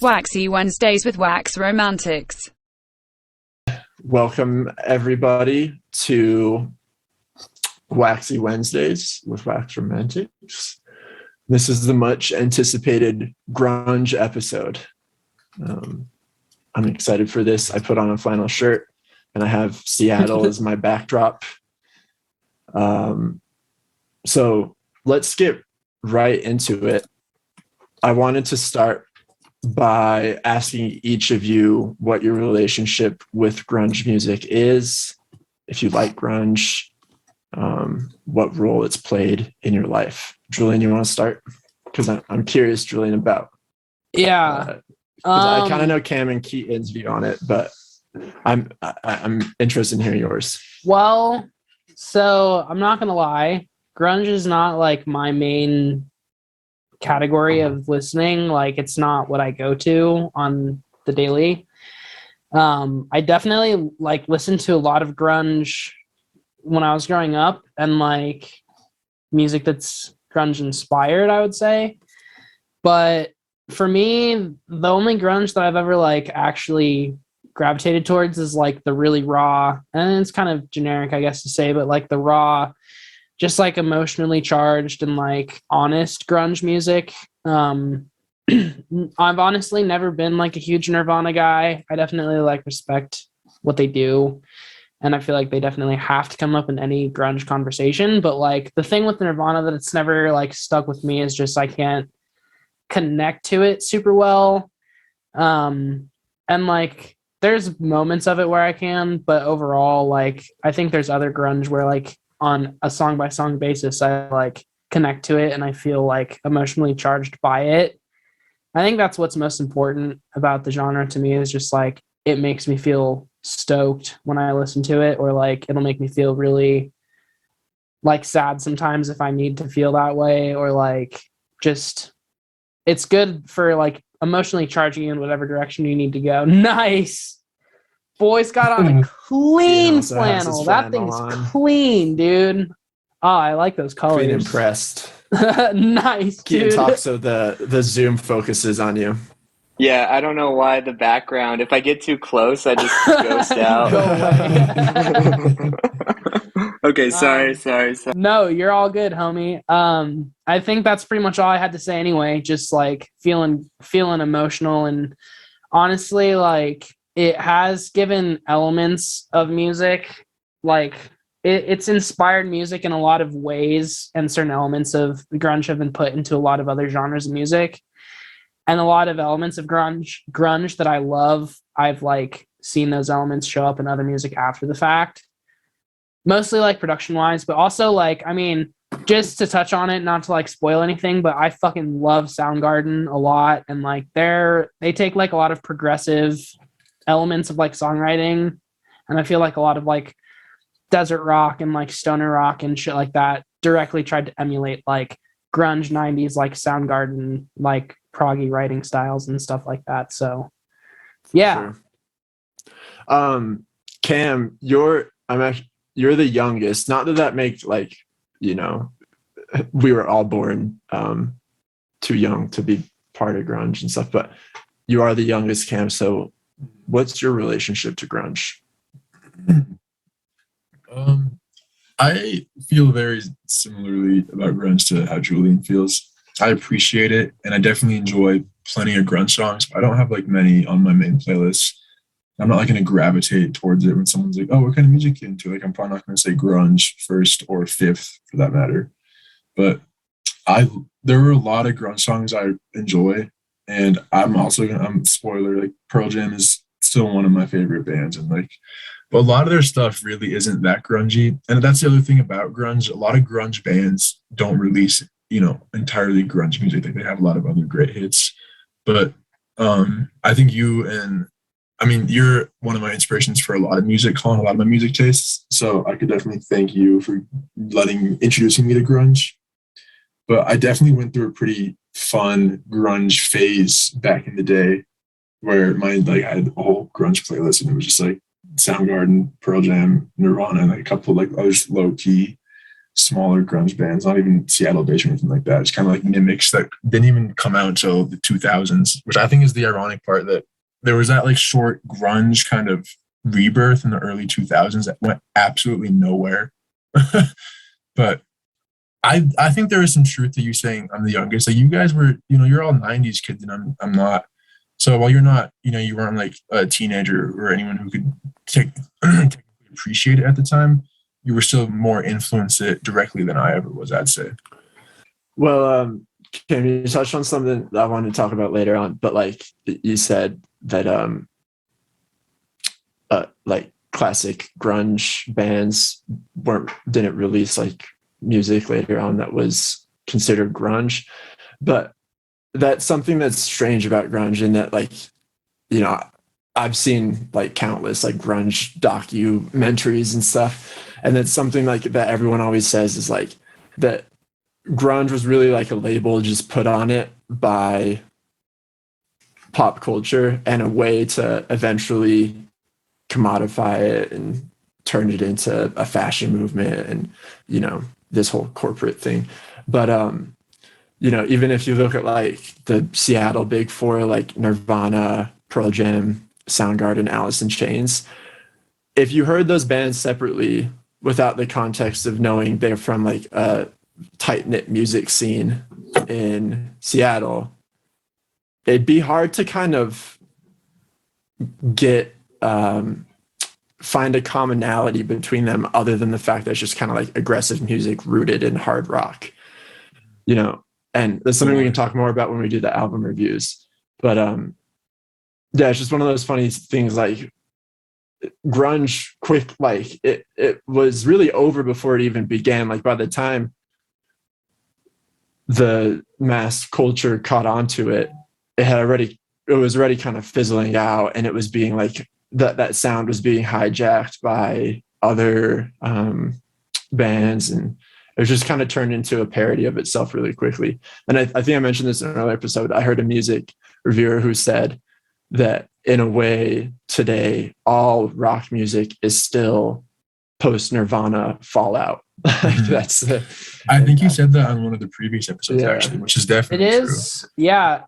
Waxy Wednesdays with Wax Romantics. Welcome, everybody, to Waxy Wednesdays with Wax Romantics. This is the much anticipated grunge episode. I'm excited for this. I put on a flannel shirt and I have Seattle as my backdrop. So let's get right into it. I wanted to start by asking each of you what your relationship with grunge music is, if you like grunge, what role it's played in your life. Julian, you want to start? Because I'm curious, Julian, about. Yeah. I kind of know Cam and Keaton's view on it, but I'm interested in hearing yours. Well, so I'm not gonna lie, grunge is not like my main category of listening. Like, it's not what I go to on the daily. I definitely like listened to a lot of grunge when I was growing up, and like music that's grunge inspired, I would say. But for me, the only grunge that I've ever like actually gravitated towards is like the really raw, and it's kind of generic, I guess, to say, but like the raw, just like emotionally charged and like honest grunge music. I've honestly never been like a huge Nirvana guy. I definitely like respect what they do, and I feel like they definitely have to come up in any grunge conversation. But like the thing with Nirvana that it's never like stuck with me is just I can't connect to it super well. And like there's moments of it where I can, but overall, like I think there's other grunge where like on a song by song basis, I like connect to it and I feel like emotionally charged by it. I think that's what's most important about the genre to me, is just like it makes me feel stoked when I listen to it, or like it'll make me feel really like sad sometimes if I need to feel that way, or like just it's good for like emotionally charging you in whatever direction you need to go. Nice. Boy's got on a clean flannel. That thing's clean, dude. Oh, I like those colors. Being impressed. Nice, Keaton dude. talks so the zoom focuses on you. Yeah, I don't know why the background. If I get too close, I just ghost out. Go away. Okay, sorry. No, you're all good, homie. I think that's pretty much all I had to say anyway. Just like feeling emotional, and honestly, like it has given elements of music, like it's inspired music in a lot of ways, and certain elements of grunge have been put into a lot of other genres of music, and a lot of elements of grunge that I love, I've like seen those elements show up in other music after the fact, mostly like production wise, but also like, I mean, just to touch on it, not to like spoil anything, but I fucking love Soundgarden a lot, and like they take like a lot of progressive elements of like songwriting, and I feel like a lot of like desert rock and like stoner rock and shit like that directly tried to emulate like grunge 90s like Soundgarden like proggy writing styles and stuff like that. So yeah. Sure. Cam, you're the youngest. Not that makes like, you know, we were all born too young to be part of grunge and stuff, but you are the youngest, Cam. So what's your relationship to grunge? I feel very similarly about grunge to how Julian feels. I appreciate it, and I definitely enjoy plenty of grunge songs, but I don't have like many on my main playlist. I'm not like going to gravitate towards it when someone's like, oh, what kind of music you into? Like, I'm probably not going to say grunge first or fifth for that matter. But there were a lot of grunge songs I enjoy, and I'm spoiler, like Pearl Jam is still one of my favorite bands, and like, but a lot of their stuff really isn't that grungy. And that's the other thing about grunge. A lot of grunge bands don't release, entirely grunge music. Like, they have a lot of other great hits. But I think you're one of my inspirations for a lot of music, Collin, a lot of my music tastes. So I could definitely thank you for introducing me to grunge. But I definitely went through a pretty fun grunge phase back in the day, where I had a whole grunge playlist, and it was just like Soundgarden, Pearl Jam, Nirvana, and like a couple of like others low key. smaller grunge bands, not even Seattle based or anything like that. It's kind of like mimics that didn't even come out until the 2000s, which I think is the ironic part, that there was that like short grunge kind of rebirth in the early 2000s that went absolutely nowhere. But I think there is some truth to you saying I'm the youngest. Like you guys were, you're all 90s kids and I'm not. So while you're not, you weren't like a teenager or anyone who could technically appreciate it at the time, you were still more influenced it directly than I ever was, I'd say. Well, Kim, you touched on something that I wanted to talk about later on, but like you said that like classic grunge bands didn't release like music later on that was considered grunge, but that's something that's strange about grunge in that, like, I've seen like countless like grunge documentaries and stuff, and that's something like that everyone always says is like that grunge was really like a label just put on it by pop culture and a way to eventually commodify it and turn it into a fashion movement and this whole corporate thing. But even if you look at like the Seattle Big Four, like Nirvana, Pearl Jam, Soundgarden, Alice in Chains, if you heard those bands separately without the context of knowing they're from like a tight-knit music scene in Seattle, it'd be hard to kind of get find a commonality between them other than the fact that it's just kind of like aggressive music rooted in hard rock, and that's something we can talk more about when we do the album reviews. But yeah, it's just one of those funny things, like grunge like it was really over before it even began. Like by the time the mass culture caught onto it, it was already kind of fizzling out, and it was being like that sound was being hijacked by other bands, and it was just kind of turned into a parody of itself really quickly. And I think I mentioned this in an earlier episode. I heard a music reviewer who said that in a way today, all rock music is still post Nirvana fallout. That's I think you said that on one of the previous episodes, actually, which is definitely true. Yeah.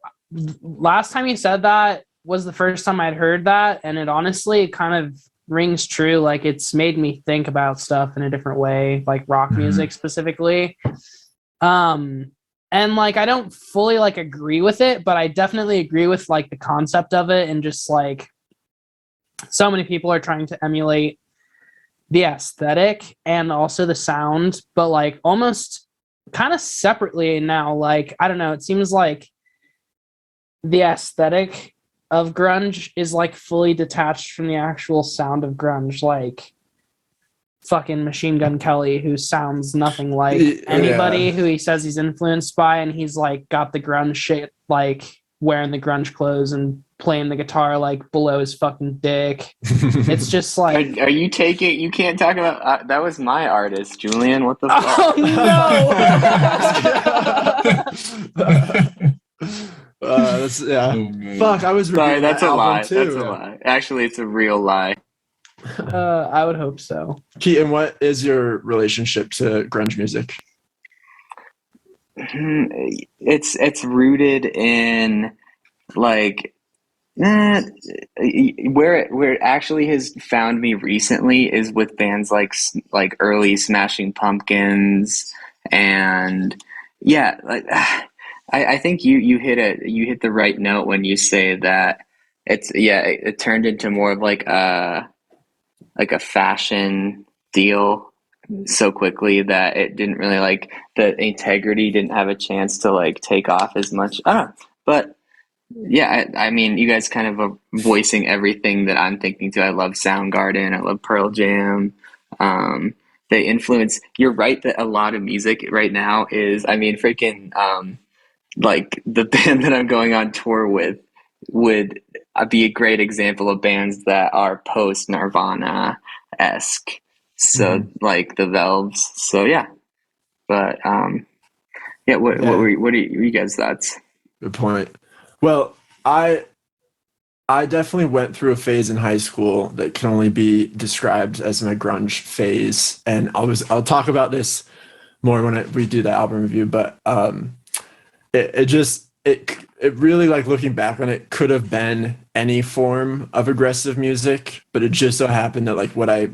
Last time you said that was the first time I'd heard that, and it honestly kind of rings true. Like it's made me think about stuff in a different way, like rock music specifically. And like I don't fully like agree with it, but I definitely agree with like the concept of it, and just like so many people are trying to emulate the aesthetic and also the sound, but like almost kind of separately now. Like I don't know, it seems like the aesthetic of grunge is like fully detached from the actual sound of grunge, like fucking Machine Gun Kelly, who sounds nothing like anybody who he says he's influenced by, and he's like got the grunge shit, like wearing the grunge clothes and playing the guitar like below his fucking dick. It's just like, are you taking? You can't talk about that. Was my artist, Julian. What the fuck? oh no. That's fuck, I was sorry, that's a lie. Too. That's a lie. Actually, it's a real lie. I would hope so. Keaton, what is your relationship to grunge music? It's rooted in like where it actually has found me recently is with bands like early Smashing Pumpkins, and yeah, like I think you hit the right note when you say that it turned into more of like a fashion deal so quickly that it didn't really, like, the integrity didn't have a chance to like take off as much. I don't know, but yeah, I mean, you guys kind of are voicing everything that I'm thinking too. I love Soundgarden. I love Pearl Jam. They influence. You're right that a lot of music right now is. I mean, freaking like the band that I'm going on tour with would be a great example of bands that are post Nirvana-esque. So like the Velves. So yeah, but what are you guys' thoughts? Good point. Well, I definitely went through a phase in high school that can only be described as my grunge phase, and I'll talk about this more when we do the album review, but it really, like, looking back on it, could have been any form of aggressive music, but it just so happened that, like, what I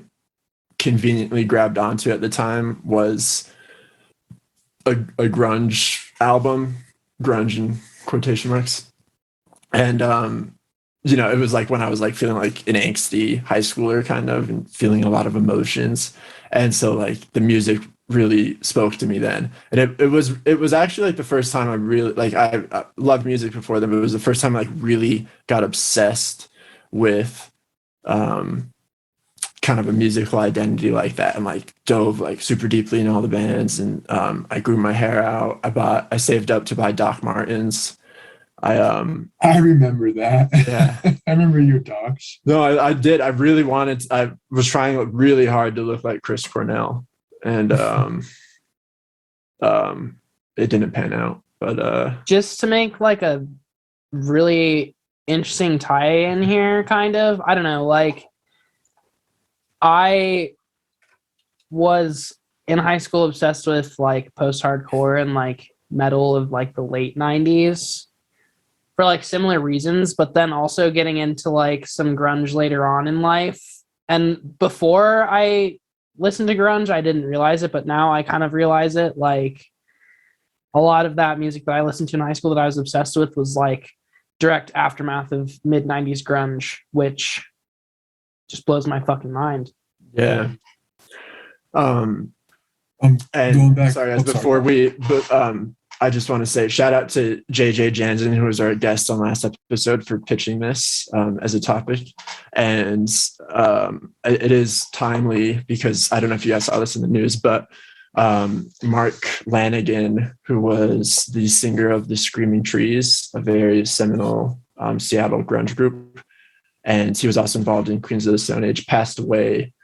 conveniently grabbed onto at the time was a grunge album, grunge in quotation marks. And you know, it was like when I was like feeling like an angsty high schooler kind of, and feeling a lot of emotions. And so like the music really spoke to me then. And it was actually like the first time I really, like, I loved music before then, but it was the first time I like really got obsessed with kind of a musical identity like that, and like dove like super deeply in all the bands. And I grew my hair out. I saved up to buy Doc Martens. I remember that. Yeah. I remember your docs. No, I did. I was trying really hard to look like Chris Cornell, and it didn't pan out. But just to make like a really interesting tie in here, kind of, I don't know, like, I was in high school obsessed with like post-hardcore and like metal of like the late 90s for like similar reasons, but then also getting into like some grunge later on in life. And before I listened to grunge, I didn't realize it, but now I kind of realize it. Like, a lot of that music that I listened to in high school that I was obsessed with was like direct aftermath of mid-90s grunge, which just blows my fucking mind. yeah. I'm And going back. sorry, guys, I just want to say shout out to JJ Janzen, who was our guest on last episode, for pitching this as a topic. And it is timely because I don't know if you guys saw this in the news, but Mark Lanigan, who was the singer of the Screaming Trees, a very seminal Seattle grunge group, and he was also involved in Queens of the Stone Age, passed away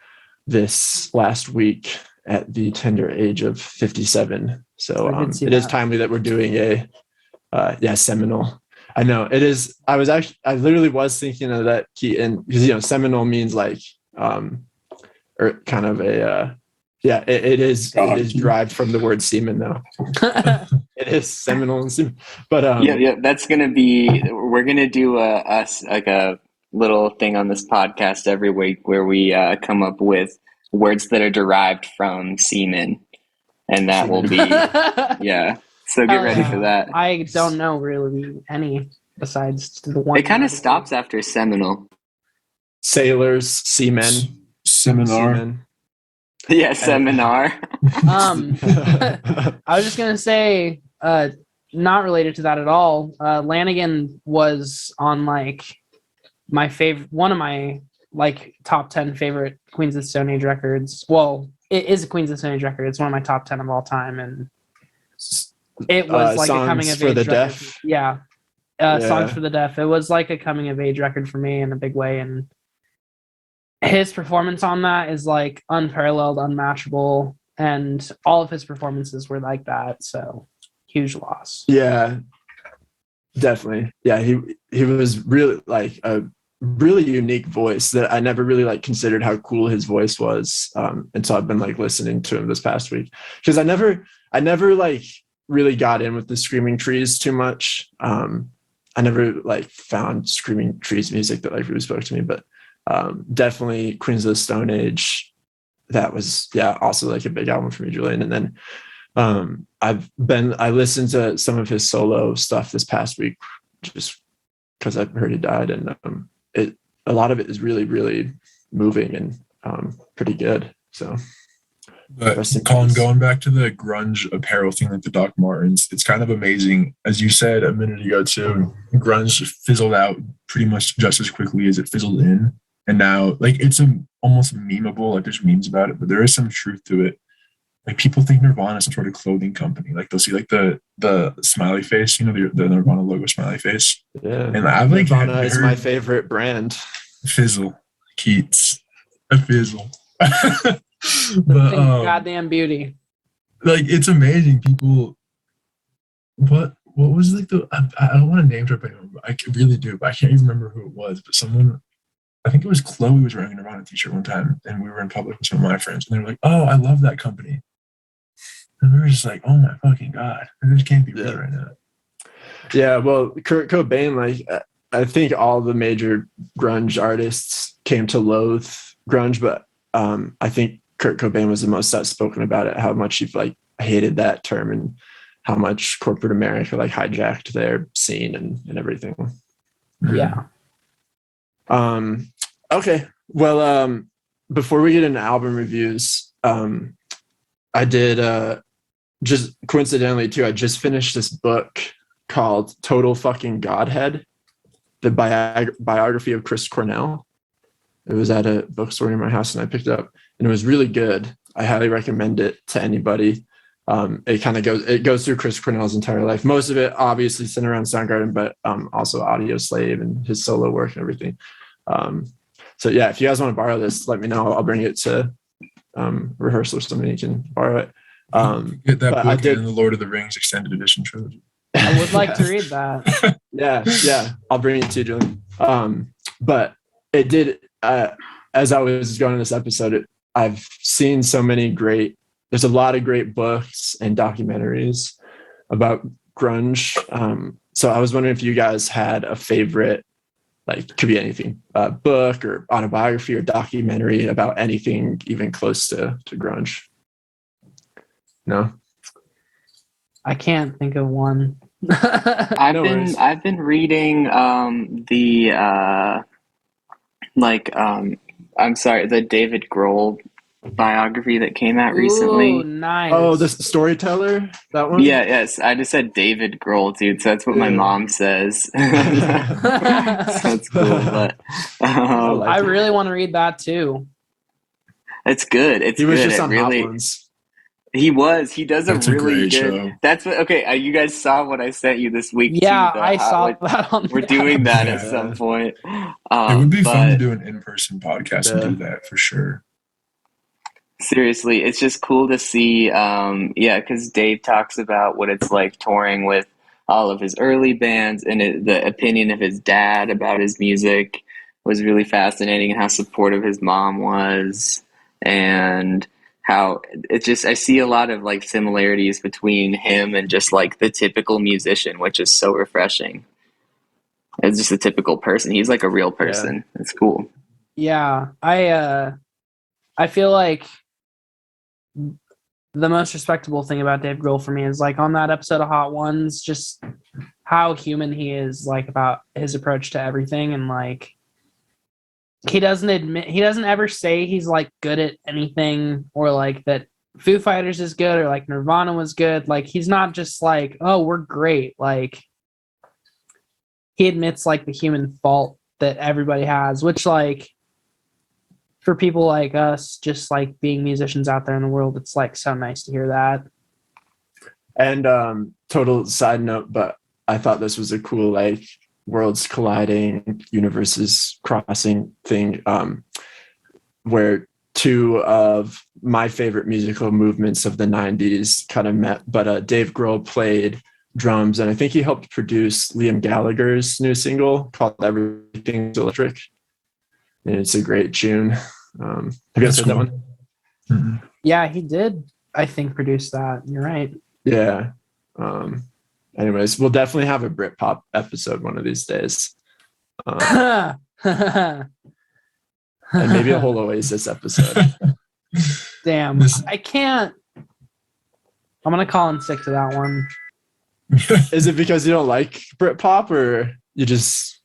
this last week at the tender age of 57. So it is timely that we're doing a seminal. I know it is. I literally was thinking of that key, and because, you know, seminal means like or kind of a it is derived from the word semen, though. It is seminal and semen. But yeah, that's gonna be. We're gonna do a little thing on this podcast every week where we come up with words that are derived from semen, and that will be yeah. So get ready for that. I don't know really any besides the one. It kind of stops after seminal. Sailors, seamen, Seminar. seamen. Yeah, seminar. I was just gonna say, not related to that at all. Lanigan was on like one of my like top 10 favorite Queens of the Stone Age records. Well, it is a Queens of the Stone Age record. It's one of my top 10 of all time, and it was like a coming of age record. Deaf. Yeah. Songs for the Deaf. It was like a coming of age record for me in a big way, and his performance on that is like unparalleled, unmatchable, and all of his performances were like that. So huge loss. Yeah, definitely. Yeah, he was really like a really unique voice that I never really like considered how cool his voice was until I've been like listening to him this past week, because I never like really got in with the Screaming Trees too much. I never like found Screaming Trees music that like really spoke to me, but definitely Queens of the Stone Age, that was also like a big album for me, Julian. And then I listened to some of his solo stuff this past week just because I heard he died, and a lot of it is really, really moving and pretty good. So, but Collin, going back to the grunge apparel thing, like the Doc Martens, it's kind of amazing. As you said a minute ago too, grunge fizzled out pretty much just as quickly as it fizzled in. And now, like, it's almost memeable. Like, there's memes about it, but there is some truth to it. Like, people think Nirvana is some sort of clothing company. Like, they'll see like the smiley face, you know, the Nirvana logo smiley face. Yeah, and I've like Nirvana is my favorite brand. Fizzle, Keats, a fizzle. But goddamn beauty. Like, it's amazing. People, what was like I don't want to name drop anyone, but I really do, but I can't even remember who it was. But someone, I think it was Chloe, was wearing a Nirvana t-shirt one time, and we were in public with some of my friends, and they were like, "Oh, I love that company." And we were just like, oh my fucking God, this can't be real right now. Yeah, well, Kurt Cobain, like, I think all the major grunge artists came to loathe grunge, but I think Kurt Cobain was the most outspoken about it, how much he like hated that term and how much corporate America like hijacked their scene and everything. Yeah. Okay. Well, before we get into album reviews, I did just coincidentally too, I just finished this book called Total Fucking Godhead, the biography of Chris Cornell. It was at a bookstore near my house and I picked it up and it was really good. I highly recommend it to anybody. It goes through Chris Cornell's entire life. Most of it obviously centered around Soundgarden, but also Audio Slave and his solo work and everything. So yeah, if you guys want to borrow this, let me know. I'll bring it to rehearsal or something. You can borrow it. Get that book in the Lord of the Rings extended edition trilogy. I would like to read that. Yeah, I'll bring it to you, Julian. But it did, as I was going to this episode, I've seen so many there's a lot of great books and documentaries about grunge. So I was wondering if you guys had a favorite, like could be anything, book or autobiography or documentary about anything even close to grunge. No? I can't think of one. I've been reading the David Grohl biography that came out recently. Ooh, nice. Oh, the storyteller, that one? Yes. I just said David Grohl, dude. So that's what my mom says. So that's cool. But I really want to read that too. It's good. He was just on Hot Ones. He does a really good show. That's what. Okay, you guys saw what I sent you this week. Yeah, too, I saw that. We're doing that at some point. It would be fun to do an in-person podcast and do that for sure. Seriously, it's just cool to see. Because Dave talks about what it's like touring with all of his early bands, and the opinion of his dad about his music was really fascinating, and how supportive his mom was, and how it's just, I see a lot of like similarities between him and just like the typical musician, which is so refreshing. It's just a typical person. He's like a real person. Yeah. It's cool. Yeah. I feel like the most respectable thing about Dave Grohl for me is like on that episode of Hot Ones, just how human he is, like about his approach to everything. And like, he doesn't ever say he's like good at anything or like that Foo Fighters is good or like Nirvana was good. Like he's not just like, oh, we're great. Like he admits like the human fault that everybody has, which like for people like us, just like being musicians out there in the world, it's like so nice to hear that. And total side note, but I thought this was a cool like worlds colliding, universes crossing thing, where two of my favorite musical movements of the 90s kind of met. But Dave Grohl played drums, and I think he helped produce Liam Gallagher's new single called Everything's Electric. And it's a great tune. Have you guys heard that one? Mm-hmm. Yeah, he did, I think, produce that. You're right. Yeah. Anyways, we'll definitely have a Britpop episode one of these days. And maybe a whole Oasis episode. Damn. I can't. I'm going to call in sick to that one. Is it because you don't like Britpop or you just...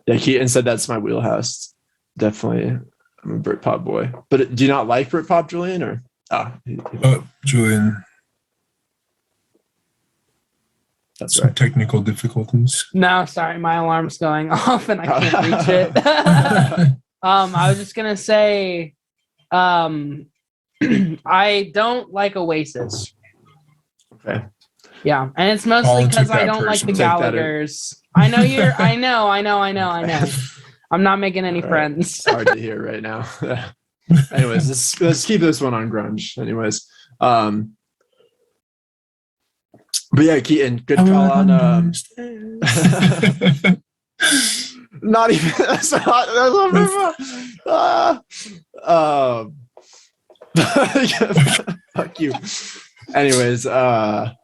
Yeah, Keaton said that's my wheelhouse. Definitely, I'm a Britpop boy. But do you not like Britpop, Julian? Or Julian... That's some right. Technical difficulties. No, sorry, my alarm's going off and I can't reach it. I was just gonna say, I don't like Oasis. Okay. Yeah, and it's mostly because I don't like the Gallaghers. I know. I'm not making any friends. It's hard to hear right now. Anyways, let's keep this one on grunge. Anyways. But yeah, Keaton, good call on. Not even. That's not. Fuck you. Anyways, that's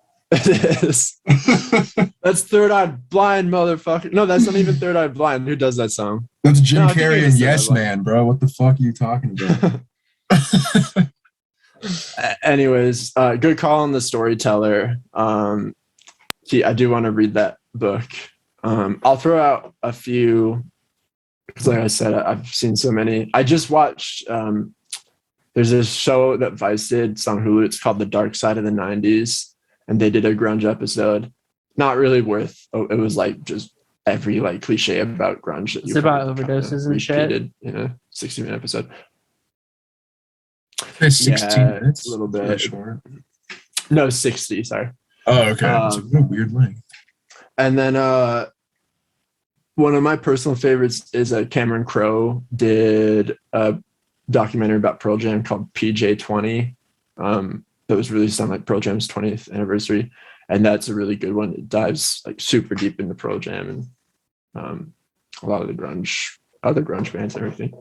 Third Eye Blind, motherfucker. No, that's not even Third Eye Blind. Who does that song? That's Jim No, I think it Carrey is and Third Eye Yes Blind. Man, bro. What the fuck are you talking about? Anyways, good call on the storyteller. I do want to read that book. I'll throw out a few because, like I said, I've seen so many. I just watched. There's this show that Vice did. It's on Hulu. It's called The Dark Side of the '90s, and they did a grunge episode. Not really worth. It was like just every like cliche about grunge. That It's about overdoses and shit. In a 60-minute episode. Okay, 16 minutes. A little Really bit. short. No, 60. Sorry. Oh, okay. It's a weird length. And then one of my personal favorites is Cameron Crowe did a documentary about Pearl Jam called PJ20 that was released on like Pearl Jam's 20th anniversary, and that's a really good one. It dives like super deep into Pearl Jam and a lot of the other grunge bands and everything.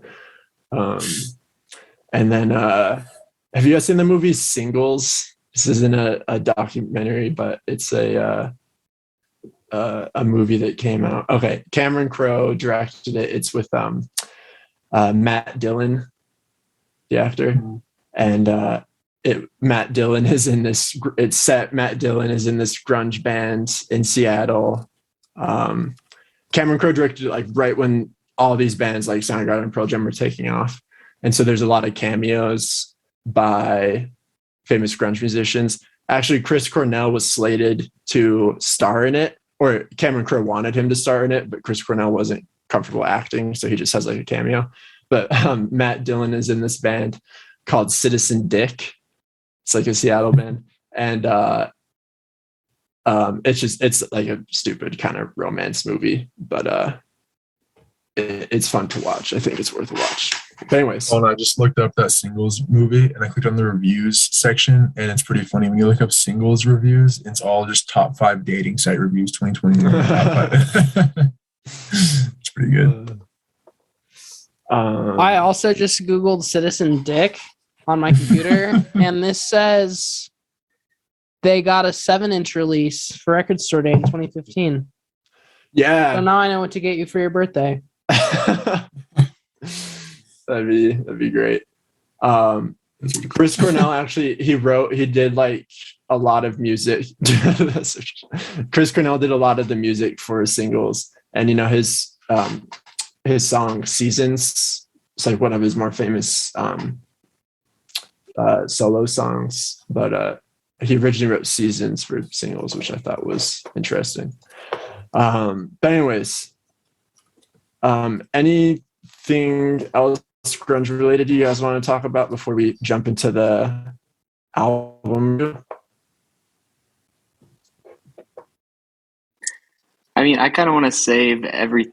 And then have you guys seen the movie Singles? This isn't a documentary, but it's a movie that came out. Okay, Cameron Crowe directed it. It's with Matt Dillon, the actor, and Matt Dillon is in this. It's set. Matt Dillon is in this grunge band in Seattle. Cameron Crowe directed it like right when all these bands like Soundgarden and Pearl Jam were taking off, and so there's a lot of cameos by famous grunge musicians. Actually, Chris Cornell was slated to star in it, or Cameron Crowe wanted him to star in it, but Chris Cornell wasn't comfortable acting, so he just has like a cameo. But Matt Dillon is in this band called Citizen Dick. It's like a Seattle band, and it's like a stupid kind of romance movie, but it's fun to watch. I think it's worth a watch. But anyways, I just looked up that Singles movie and I clicked on the reviews section, and it's pretty funny. When you look up Singles reviews, it's all just top 5 dating site reviews 2021. It's pretty good. I also just Googled Citizen Dick on my computer, and this says they got a 7-inch release for Record Store Day in 2015. Yeah. So now I know what to get you for your birthday. That'd be great. Chris Cornell actually he did like a lot of music. Chris Cornell did a lot of the music for Singles, and his song Seasons, it's like one of his more famous solo songs, but he originally wrote Seasons for Singles, which I thought was interesting. But anyways, anything else grunge related you guys want to talk about before we jump into the album? I mean, I kind of want to save every,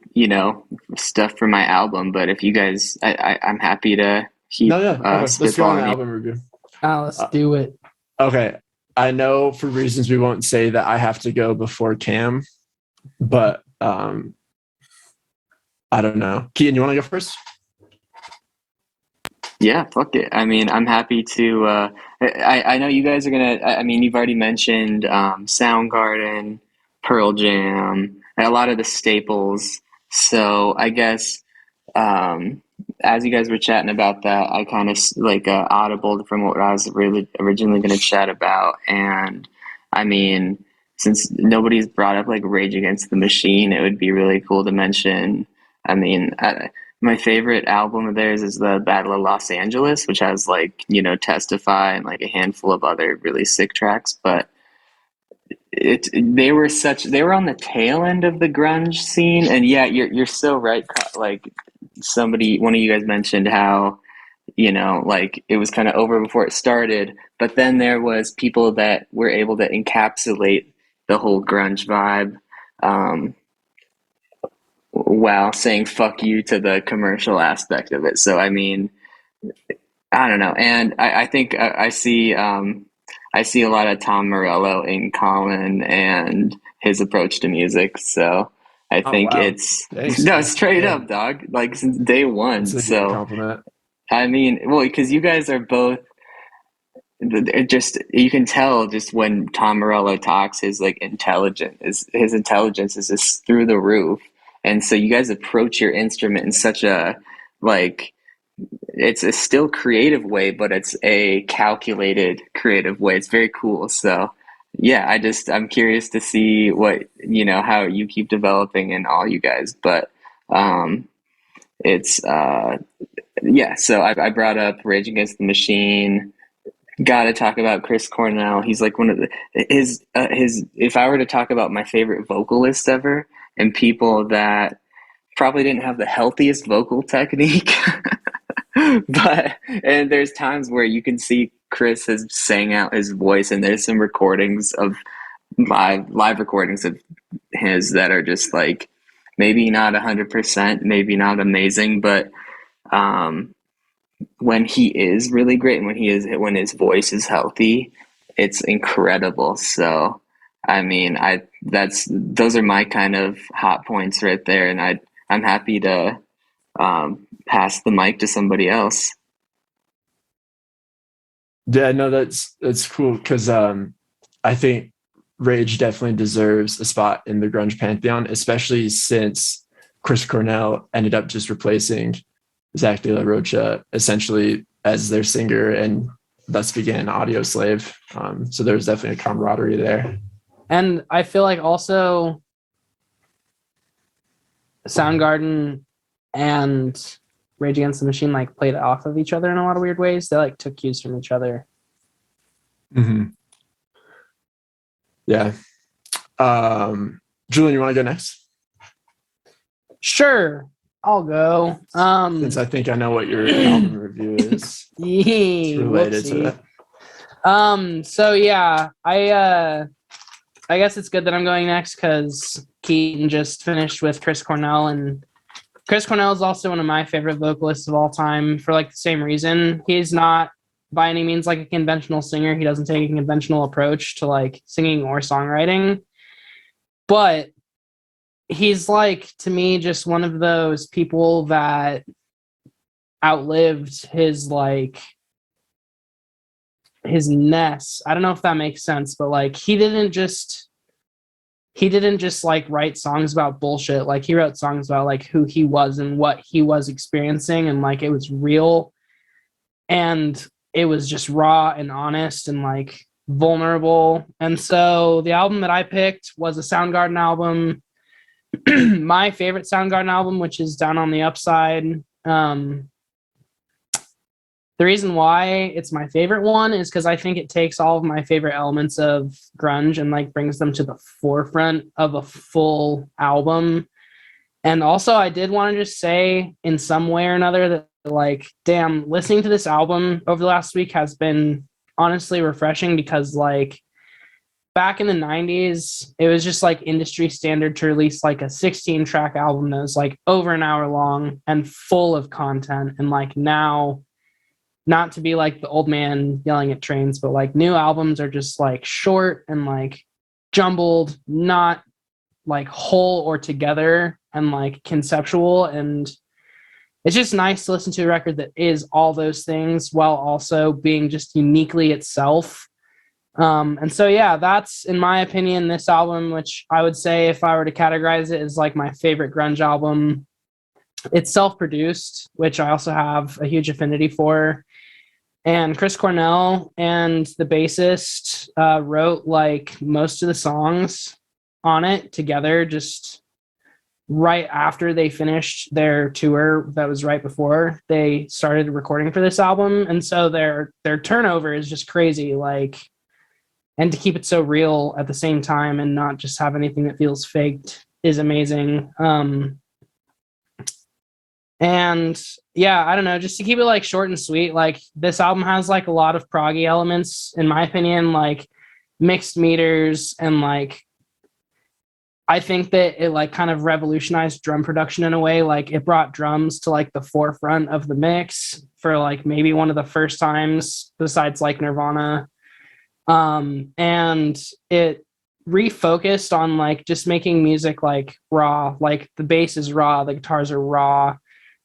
stuff for my album, but if you guys, I'm happy to keep Okay. Let's go on the spitballing. album review. Let's do it. Okay. I know for reasons we won't say that I have to go before Cam, but I don't know. Keaton, you want to go first? Yeah, fuck it. I mean, I'm happy to. I know you guys are gonna. I mean, you've already mentioned Soundgarden, Pearl Jam, and a lot of the staples. So I guess as you guys were chatting about that, I kind of like audibled from what I was really originally going to chat about. And I mean, since nobody's brought up like Rage Against the Machine, it would be really cool to mention. I mean, my favorite album of theirs is the Battle of Los Angeles, which has like, Testify and like a handful of other really sick tracks. But they were on the tail end of the grunge scene. And yeah, you're so right. Like one of you guys mentioned how, like it was kind of over before it started. But then there was people that were able to encapsulate the whole grunge vibe. While saying fuck you to the commercial aspect of it. So I mean, I don't know, and I think I see a lot of Tom Morello in Collin and his approach to music. So I think wow. it's Thanks, no, man. straight Yeah. up, dog. Like since day one. That's a good So compliment. I mean, well, because you guys are both it just, you can tell just when Tom Morello talks, his his intelligence is just through the roof. And so you guys approach your instrument in such a like, it's a still creative way, but it's a calculated creative way. It's very cool. So yeah, I'm curious to see what, how you keep developing in all you guys. But it's yeah, so I brought up Rage Against the Machine. Got to talk about Chris Cornell. He's like one of his if I were to talk about my favorite vocalists ever and people that probably didn't have the healthiest vocal technique. But and there's times where you can see Chris has sang out his voice, and there's some recordings of live recordings of his that are just like maybe not 100%, maybe not amazing, but when he is really great and when his voice is healthy, it's incredible. So I mean, those are my kind of hot points right there, and I'm happy to pass the mic to somebody else. Yeah, no, that's cool because I think Rage definitely deserves a spot in the grunge pantheon, especially since Chris Cornell ended up just replacing Zach De La Rocha essentially as their singer, and thus began Audio Slave. So there's definitely a camaraderie there. And I feel like also Soundgarden and Rage Against the Machine like played off of each other in a lot of weird ways. They like took cues from each other. Mm-hmm. Yeah. Julian, you want to go next? Sure, I'll go. Since I think I know what your album review is. It's related to that. So yeah, I guess it's good that I'm going next because Keaton just finished with Chris Cornell, and Chris Cornell is also one of my favorite vocalists of all time for like the same reason. He's not by any means like a conventional singer. He doesn't take a conventional approach to like singing or songwriting, but he's like, to me, just one of those people that outlived his ness. I don't know if that makes sense, but like he didn't just like write songs about bullshit. Like he wrote songs about like who he was and what he was experiencing, and like it was real and it was just raw and honest and like vulnerable. And so the album that I picked was a Soundgarden album. My favorite Soundgarden album, which is Down on the Upside. The reason why it's my favorite one is because I think it takes all of my favorite elements of grunge and like brings them to the forefront of a full album. And also I did want to just say in some way or another that like, damn, listening to this album over the last week has been honestly refreshing because like back in the 90s, it was just like industry standard to release like a 16-track album that was like over an hour long and full of content. And like now, not to be like the old man yelling at trains, but like new albums are just like short and like jumbled, not like whole or together and like conceptual. And it's just nice to listen to a record that is all those things while also being just uniquely itself. And so, yeah, that's, in my opinion, this album, which I would say if I were to categorize it as like my favorite grunge album. It's self-produced, which I also have a huge affinity for. And Chris Cornell and the bassist wrote like most of the songs on it together just right after they finished their tour. That was right before they started recording for this album. And so their turnover is just crazy. Like, and to keep it so real at the same time and not just have anything that feels faked is amazing. And yeah, I don't know, just to keep it like short and sweet, like this album has like a lot of proggy elements, in my opinion, like mixed meters, and like I think that it like kind of revolutionized drum production in a way. Like it brought drums to like the forefront of the mix for like maybe one of the first times besides like Nirvana. And it refocused on like just making music like raw, like the bass is raw, the guitars are raw,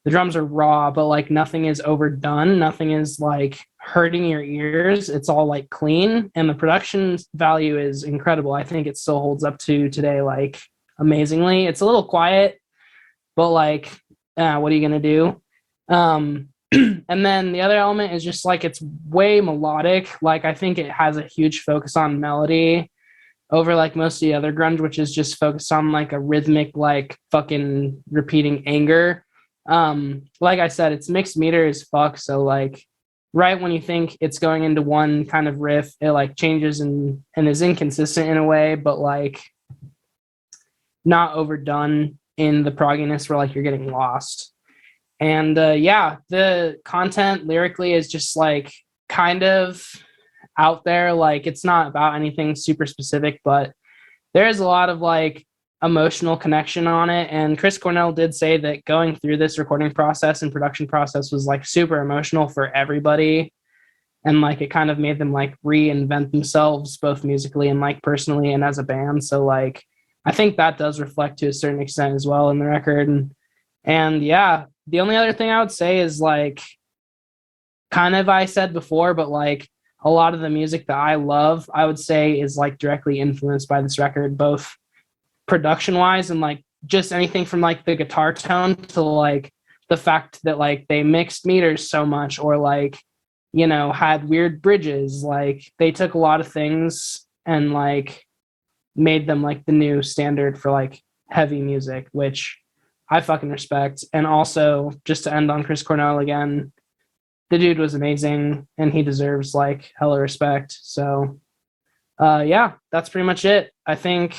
the drums are raw, but like nothing is overdone, nothing is like hurting your ears. It's all like clean, and the production value is incredible. I think it still holds up to today like amazingly. It's a little quiet, but like what are you gonna do? And then the other element is just like it's way melodic. Like I think it has a huge focus on melody over like most of the other grunge, which is just focused on like a rhythmic, like fucking repeating anger. Like I said, it's mixed meter as fuck. So like right when you think it's going into one kind of riff, it like changes and is inconsistent in a way, but like not overdone in the progginess where like you're getting lost. And yeah, the content lyrically is just like kind of out there. Like it's not about anything super specific, but there is a lot of like emotional connection on it. And Chris Cornell did say that going through this recording process and production process was like super emotional for everybody. And like it kind of made them like reinvent themselves both musically and like personally and as a band. So like I think that does reflect to a certain extent as well in the record. And yeah, the only other thing I would say is like kind of I said before, but like a lot of the music that I love, I would say is like directly influenced by this record, both production wise and like just anything from like the guitar tone to like the fact that like they mixed meters so much or like, you know, had weird bridges. Like they took a lot of things and like made them like the new standard for like heavy music, which I fucking respect. And also, just to end on Chris Cornell again, the dude was amazing and he deserves like hella respect. So yeah, that's pretty much it. I think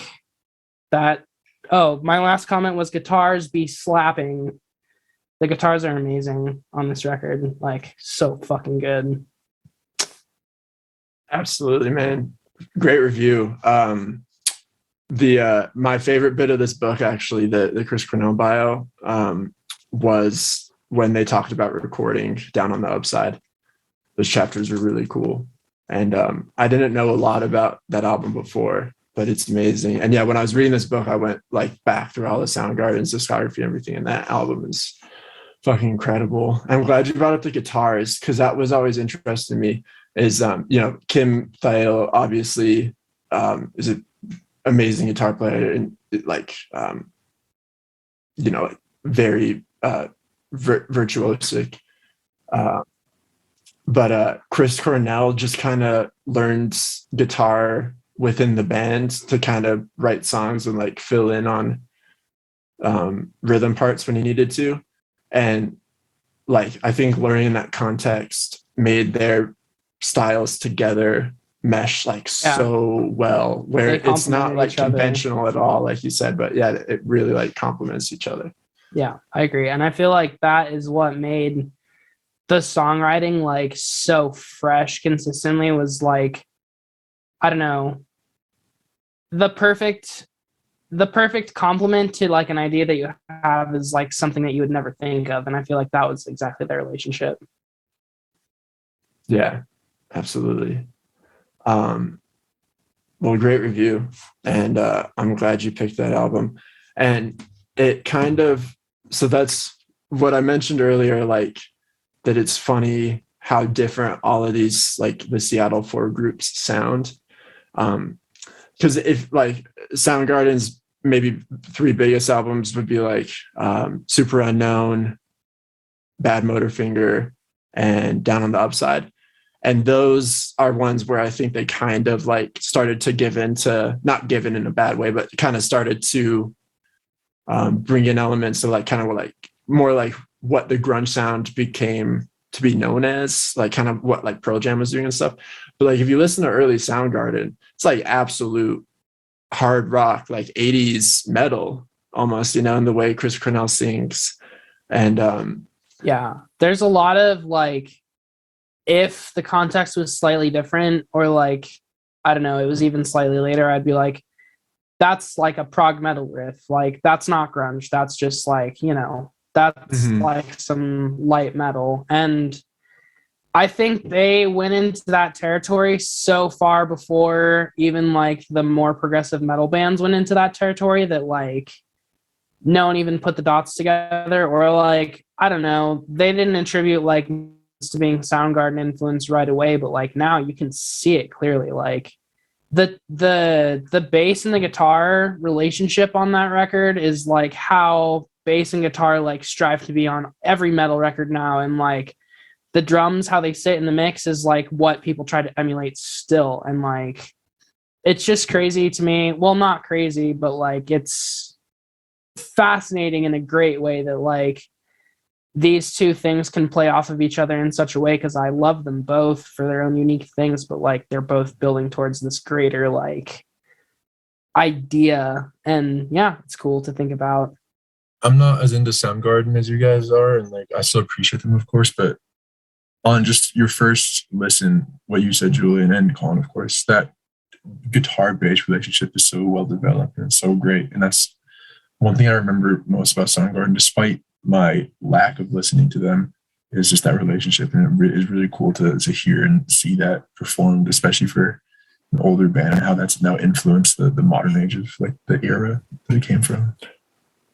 that, oh, my last comment was guitars be slapping. The guitars are amazing on this record. Like so fucking good. Absolutely, man. Great review. My favorite bit of this book, actually, the Chris Cornell bio, was when they talked about recording Down on the Upside. Those chapters were really cool. And I didn't know a lot about that album before, but it's amazing. And yeah, when I was reading this book, I went like back through all the Soundgarden's discography and everything, and that album is fucking incredible. I'm glad you brought up the guitars, because that was always interesting to me. Is you know, Kim Thayil obviously is an amazing guitar player and like you know, very virtuosic, but Chris Cornell just kind of learned guitar within the band to kind of write songs and like fill in on rhythm parts when he needed to. And like I think learning that context made their styles together mesh like so well, where it's not like conventional at all, like you said, but yeah, it really like complements each other. Yeah, I agree. And I feel like that is what made the songwriting like so fresh consistently, was like, I don't know, the perfect complement to like an idea that you have is like something that you would never think of. And I feel like that was exactly their relationship. Yeah, absolutely. Well, great review, and I'm glad you picked that album. And it kind of, so that's what I mentioned earlier, like that it's funny how different all of these like the Seattle 4 groups sound. Because if like Soundgarden's maybe 3 biggest albums would be like Super Unknown, Bad Motorfinger, and Down on the Upside. And those are ones where I think they kind of like started to give into, not given in a bad way, but kind of started to bring in elements of like kind of like more like what the grunge sound became to be known as, like kind of what like Pearl Jam was doing and stuff. But like if you listen to early Soundgarden, it's like absolute hard rock, like 80s metal almost, you know, in the way Chris Cornell sings. And yeah, there's a lot of like, if the context was slightly different, or like, I don't know, it was even slightly later, I'd be like, that's like a prog metal riff. Like, that's not grunge. That's just like, you know, that's like some light metal. And I think they went into that territory so far before even like the more progressive metal bands went into that territory, that like no one even put the dots together, or like, I don't know, they didn't attribute like to being Soundgarden influence right away, but like now you can see it clearly. Like the bass and the guitar relationship on that record is like how bass and guitar like strive to be on every metal record now, and like the drums, how they sit in the mix is like what people try to emulate still. And like it's just crazy to me. Well, not crazy, but like it's fascinating in a great way that like these two things can play off of each other in such a way, because I love them both for their own unique things, but like they're both building towards this greater like idea. And yeah, it's cool to think about. I'm not as into Soundgarden as you guys are, and like I still appreciate them, of course, but on just your first listen, what you said, Julian and Colin, of course, that guitar bass relationship is so well developed and so great. And that's one thing I remember most about Soundgarden, despite my lack of listening to them, is just that relationship. And it is really cool to hear and see that performed, especially for an older band, and how that's now influenced the modern age of like the era that it came from.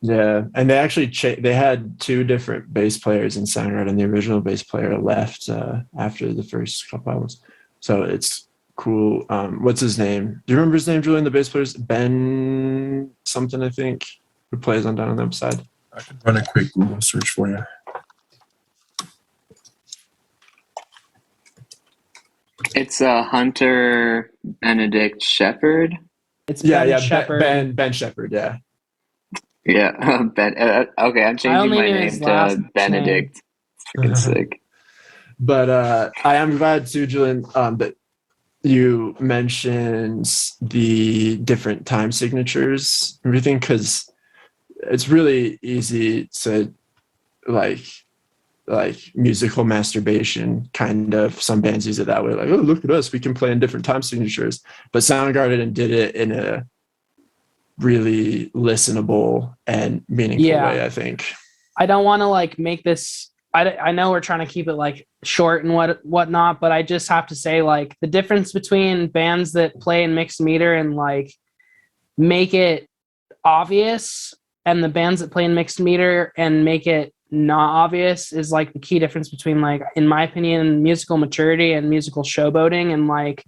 Yeah, and they actually they had two different bass players in Soundgarden, and the original bass player left after the first couple albums. So it's cool. What's his name? Do you remember his name, Julian? The bass player's Ben something, I think, who plays on Down on the Upside. I could run a quick Google search for you. It's Hunter Benedict Shepherd. It's Ben Shepherd. Ben Shepherd, yeah. Yeah, Ben. Okay, I'm changing my name to Benedict. Freaking sick. But I am glad too, Julian, that you mentioned the different time signatures, everything, because it's really easy to like musical masturbation, kind of. Some bands use it that way, like, oh, look at us, we can play in different time signatures. But Soundgarden did it in a really listenable and meaningful way, I think. I don't want to like make this, I know we're trying to keep it like short and whatnot, but I just have to say like the difference between bands that play in mixed meter and like make it obvious, and the bands that play in mixed meter and make it not obvious, is like the key difference between, like, in my opinion, musical maturity and musical showboating. And like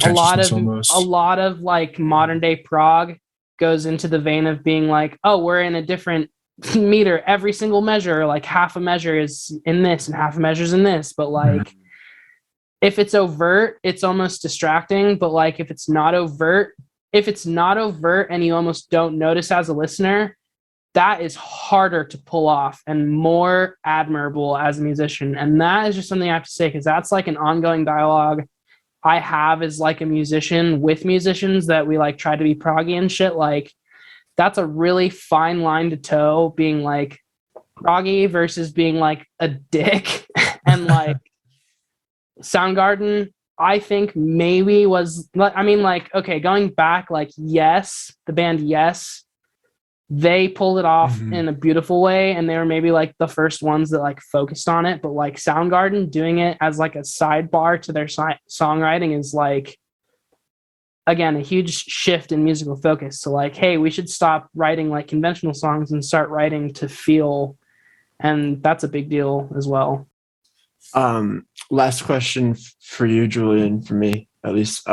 a lot of like modern day prog goes into the vein of being like, oh, we're in a different meter every single measure, like half a measure is in this and half a measure is in this. But like if it's overt, it's almost distracting. But like if it's not overt and you almost don't notice as a listener, that is harder to pull off and more admirable as a musician. And that is just something I have to say, because that's like an ongoing dialogue I have as like a musician with musicians, that we like try to be proggy and shit. Like that's a really fine line to toe, being like proggy versus being like a dick. And like Soundgarden, I think maybe was, I mean, like, okay, going back, like, Yes, the band Yes, they pulled it off in a beautiful way, and they were maybe like the first ones that like focused on it. But like Soundgarden doing it as like a sidebar to their songwriting is like, again, a huge shift in musical focus. So like, hey, we should stop writing like conventional songs and start writing to feel, and that's a big deal as well. Last question for you, Julian, for me at least.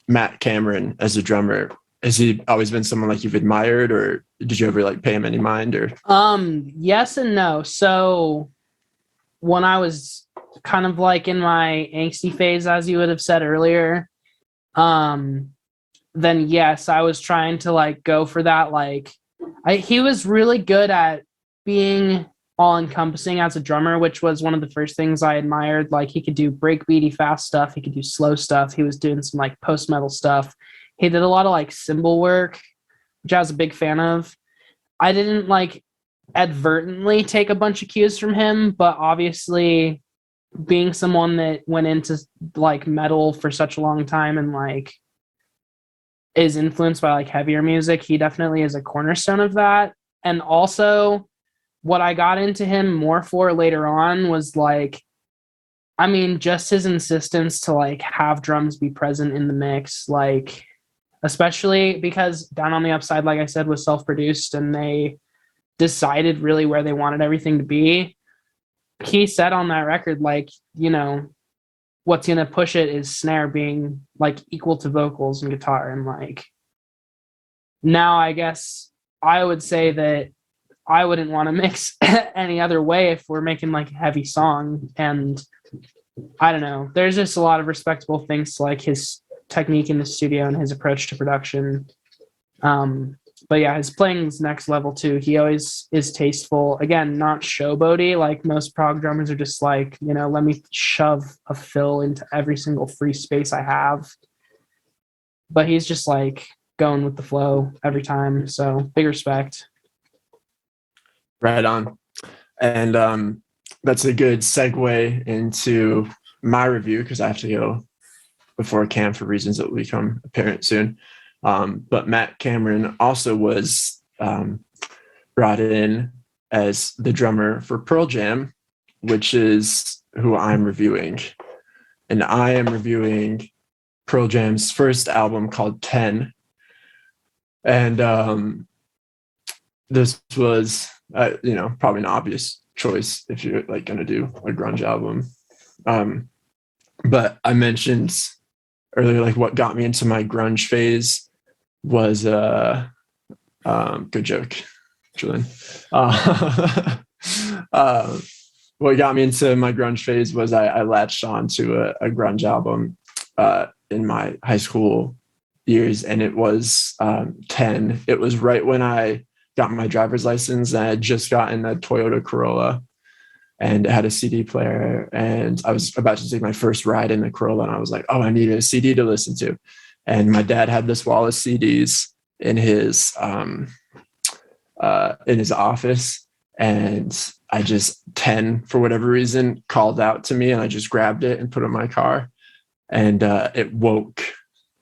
Matt Cameron as a drummer, has he always been someone like you've admired, or did you ever like pay him any mind? Or yes and no. So when I was kind of like in my angsty phase, as you would have said earlier, then yes, I was trying to like go for that. Like he was really good at being all encompassing as a drummer, which was one of the first things I admired. Like he could do breakbeaty fast stuff, he could do slow stuff, he was doing some like post metal stuff. He did a lot of like cymbal work, which I was a big fan of. I didn't like advertently take a bunch of cues from him, but obviously being someone that went into like metal for such a long time and like is influenced by like heavier music, he definitely is a cornerstone of that. And also what I got into him more for later on was like, I mean, just his insistence to like have drums be present in the mix. Like especially because Down on the Upside, like I said, was self-produced and they decided really where they wanted everything to be. He said on that record, like, you know, what's going to push it is snare being like equal to vocals and guitar. And like, now I guess I would say that I wouldn't want to mix any other way if we're making like a heavy song. And I don't know, there's just a lot of respectable things to like his technique in the studio and his approach to production. But yeah, his playing is next level too. He always is tasteful. Again, not showboaty. Like most prog drummers are just like, you know, let me shove a fill into every single free space I have. But he's just like going with the flow every time. So big respect. Right on. And that's a good segue into my review because I have to go before Cam for reasons that will become apparent soon. But Matt Cameron also was brought in as the drummer for Pearl Jam, which is who I'm reviewing. And I am reviewing Pearl Jam's first album called 10. And this was, you know, probably an obvious choice if you're like going to do a grunge album. But I mentioned earlier, like what got me into my grunge phase was good joke, Julian. What got me into my grunge phase was I latched on to a grunge album in my high school years, and it was 10. It was right when I got my driver's license, and I had just gotten a Toyota Corolla, and it had a CD player, and I was about to take my first ride in the Corolla, and I was like, oh, I need a CD to listen to. And my dad had this wall of CDs in his office, and I just 10 for whatever reason called out to me, and I just grabbed it and put it in my car, and it woke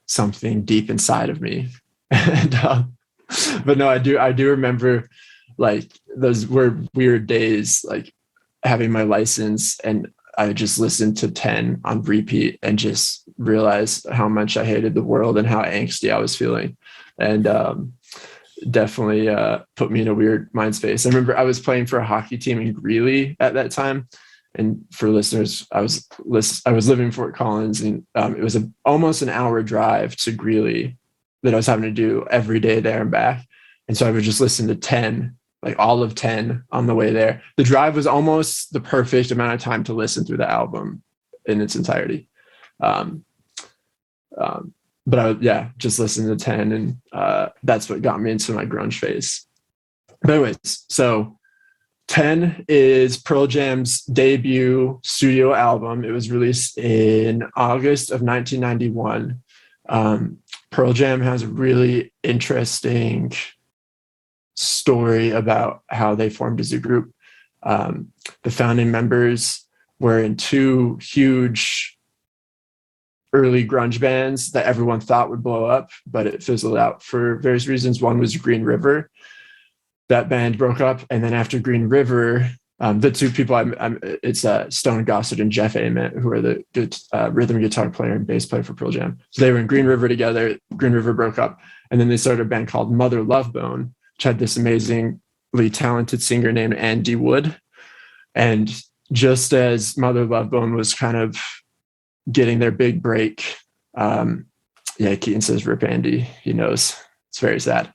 something deep inside of me. And but no, I do remember like those were weird days, like having my license and I just listened to 10 on repeat and just realized how much I hated the world and how angsty I was feeling. And definitely put me in a weird mind space. I remember I was playing for a hockey team in Greeley at that time. And for listeners, I was living in Fort Collins, and it was almost an hour drive to Greeley that I was having to do every day there and back. And so I would just listen to 10, like all of 10 on the way there. The drive was almost the perfect amount of time to listen through the album in its entirety. But I would, just listen to 10, and that's what got me into my grunge phase. But anyways, so 10 is Pearl Jam's debut studio album. It was released in August of 1991. Pearl Jam has a really interesting story about how they formed as a group. The founding members were in two huge early grunge bands that everyone thought would blow up, but it fizzled out for various reasons. One was Green River. That band broke up, and then after Green River, the two people it's Stone Gossard and Jeff Ament, who are the good rhythm guitar player and bass player for Pearl Jam. So they were in Green River together. Green River broke up, and then they started a band called Mother Love Bone, which had this amazingly talented singer named Andy Wood. And just as Mother Love Bone was kind of getting their big break, Keaton says, "Rip Andy." He knows. It's very sad.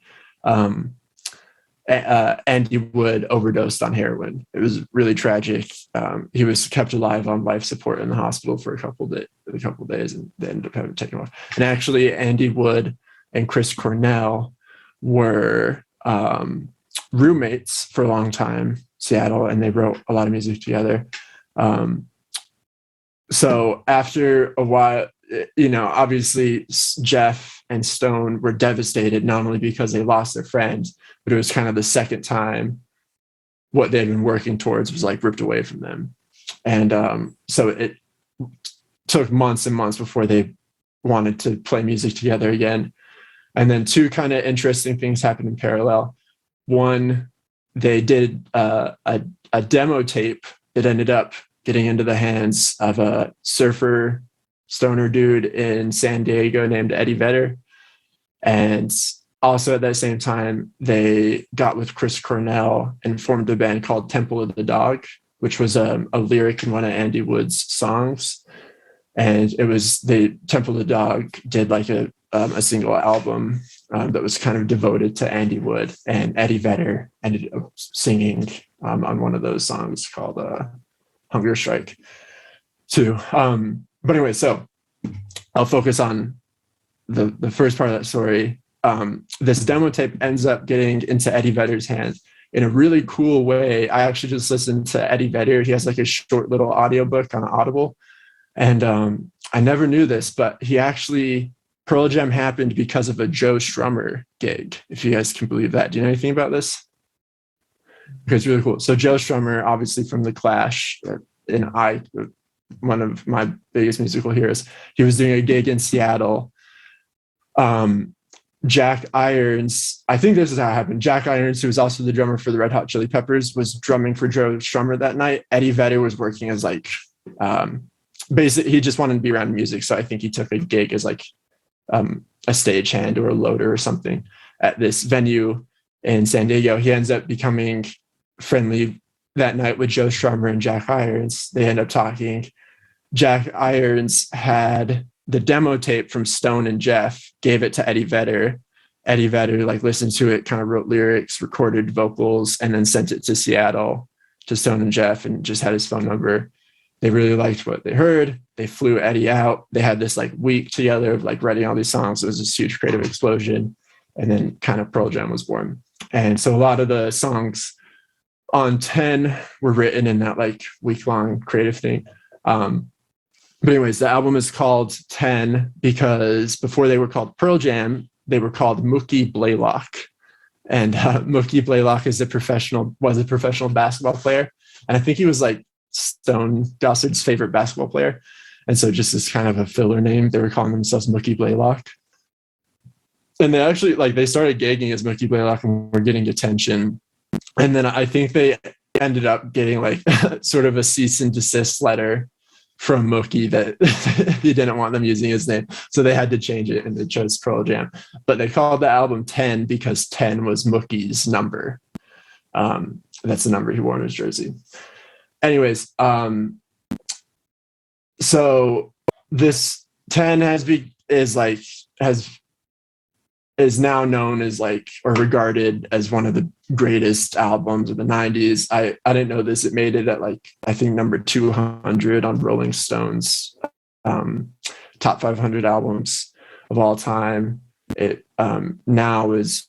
Andy Wood overdosed on heroin. It was really tragic. He was kept alive on life support in the hospital for a couple days, and they ended up having to take him off. And actually, Andy Wood and Chris Cornell were roommates for a long time, Seattle, and they wrote a lot of music together. So after a while, obviously Jeff and Stone were devastated, not only because they lost their friend, but it was kind of the second time what they'd been working towards was like ripped away from them. And so it took months and months before they wanted to play music together again. And then two kind of interesting things happened in parallel. One, they did a demo tape that ended up getting into the hands of a surfer stoner dude in San Diego named Eddie Vedder. And also at that same time, they got with Chris Cornell and formed a band called Temple of the Dog, which was a lyric in one of Andy Wood's songs. And it was Temple of the Dog did like a single album that was kind of devoted to Andy Wood, and Eddie Vedder ended up singing on one of those songs called Hunger Strike too. But anyway, so I'll focus on the first part of that story. This demo tape ends up getting into Eddie Vedder's hands in a really cool way. I actually just listened to Eddie Vedder. He has like a short little audiobook on Audible. And I never knew this, but Pearl Jam happened because of a Joe Strummer gig, if you guys can believe that. Do you know anything about this? Okay, it's really cool. So Joe Strummer, obviously from The Clash, one of my biggest musical heroes, he was doing a gig in Seattle. Jack Irons, I think this is how it happened. Jack Irons, who was also the drummer for the Red Hot Chili Peppers, was drumming for Joe Strummer that night. Eddie Vedder was working as like, basically, he just wanted to be around music. So I think he took a gig as like a stagehand or a loader or something at this venue in San Diego. He ends up becoming friendly that night with Joe Strummer and Jack Irons. They end up talking. Jack Irons had the demo tape from Stone and Jeff, gave it to Eddie Vedder. Eddie Vedder like listened to it, kind of wrote lyrics, recorded vocals, and then sent it to Seattle to Stone and Jeff and just had his phone number. They really liked what they heard. They flew Eddie out. They had this like week together of like writing all these songs. It was this huge creative explosion. And then kind of Pearl Jam was born. And so a lot of the songs on 10 were written in that like week-long creative thing. But anyways, the album is called 10 because before they were called Pearl Jam, they were called Mookie Blaylock. And Mookie Blaylock was a professional basketball player. And I think he was like Stone Gossard's favorite basketball player. And so just as kind of a filler name, they were calling themselves Mookie Blaylock. And they actually they started gagging as Mookie Blaylock and were getting attention. And then I think they ended up getting like sort of a cease and desist letter from Mookie that he didn't want them using his name. So they had to change it and they chose Pearl Jam. But they called the album 10 because 10 was Mookie's number. That's the number he wore on his jersey. Anyways, so this 10 is now known as like, or regarded as one of the greatest albums of the 90s. I didn't know this. It made it at like, I think number 200 on Rolling Stone's top 500 albums of all time. It now is,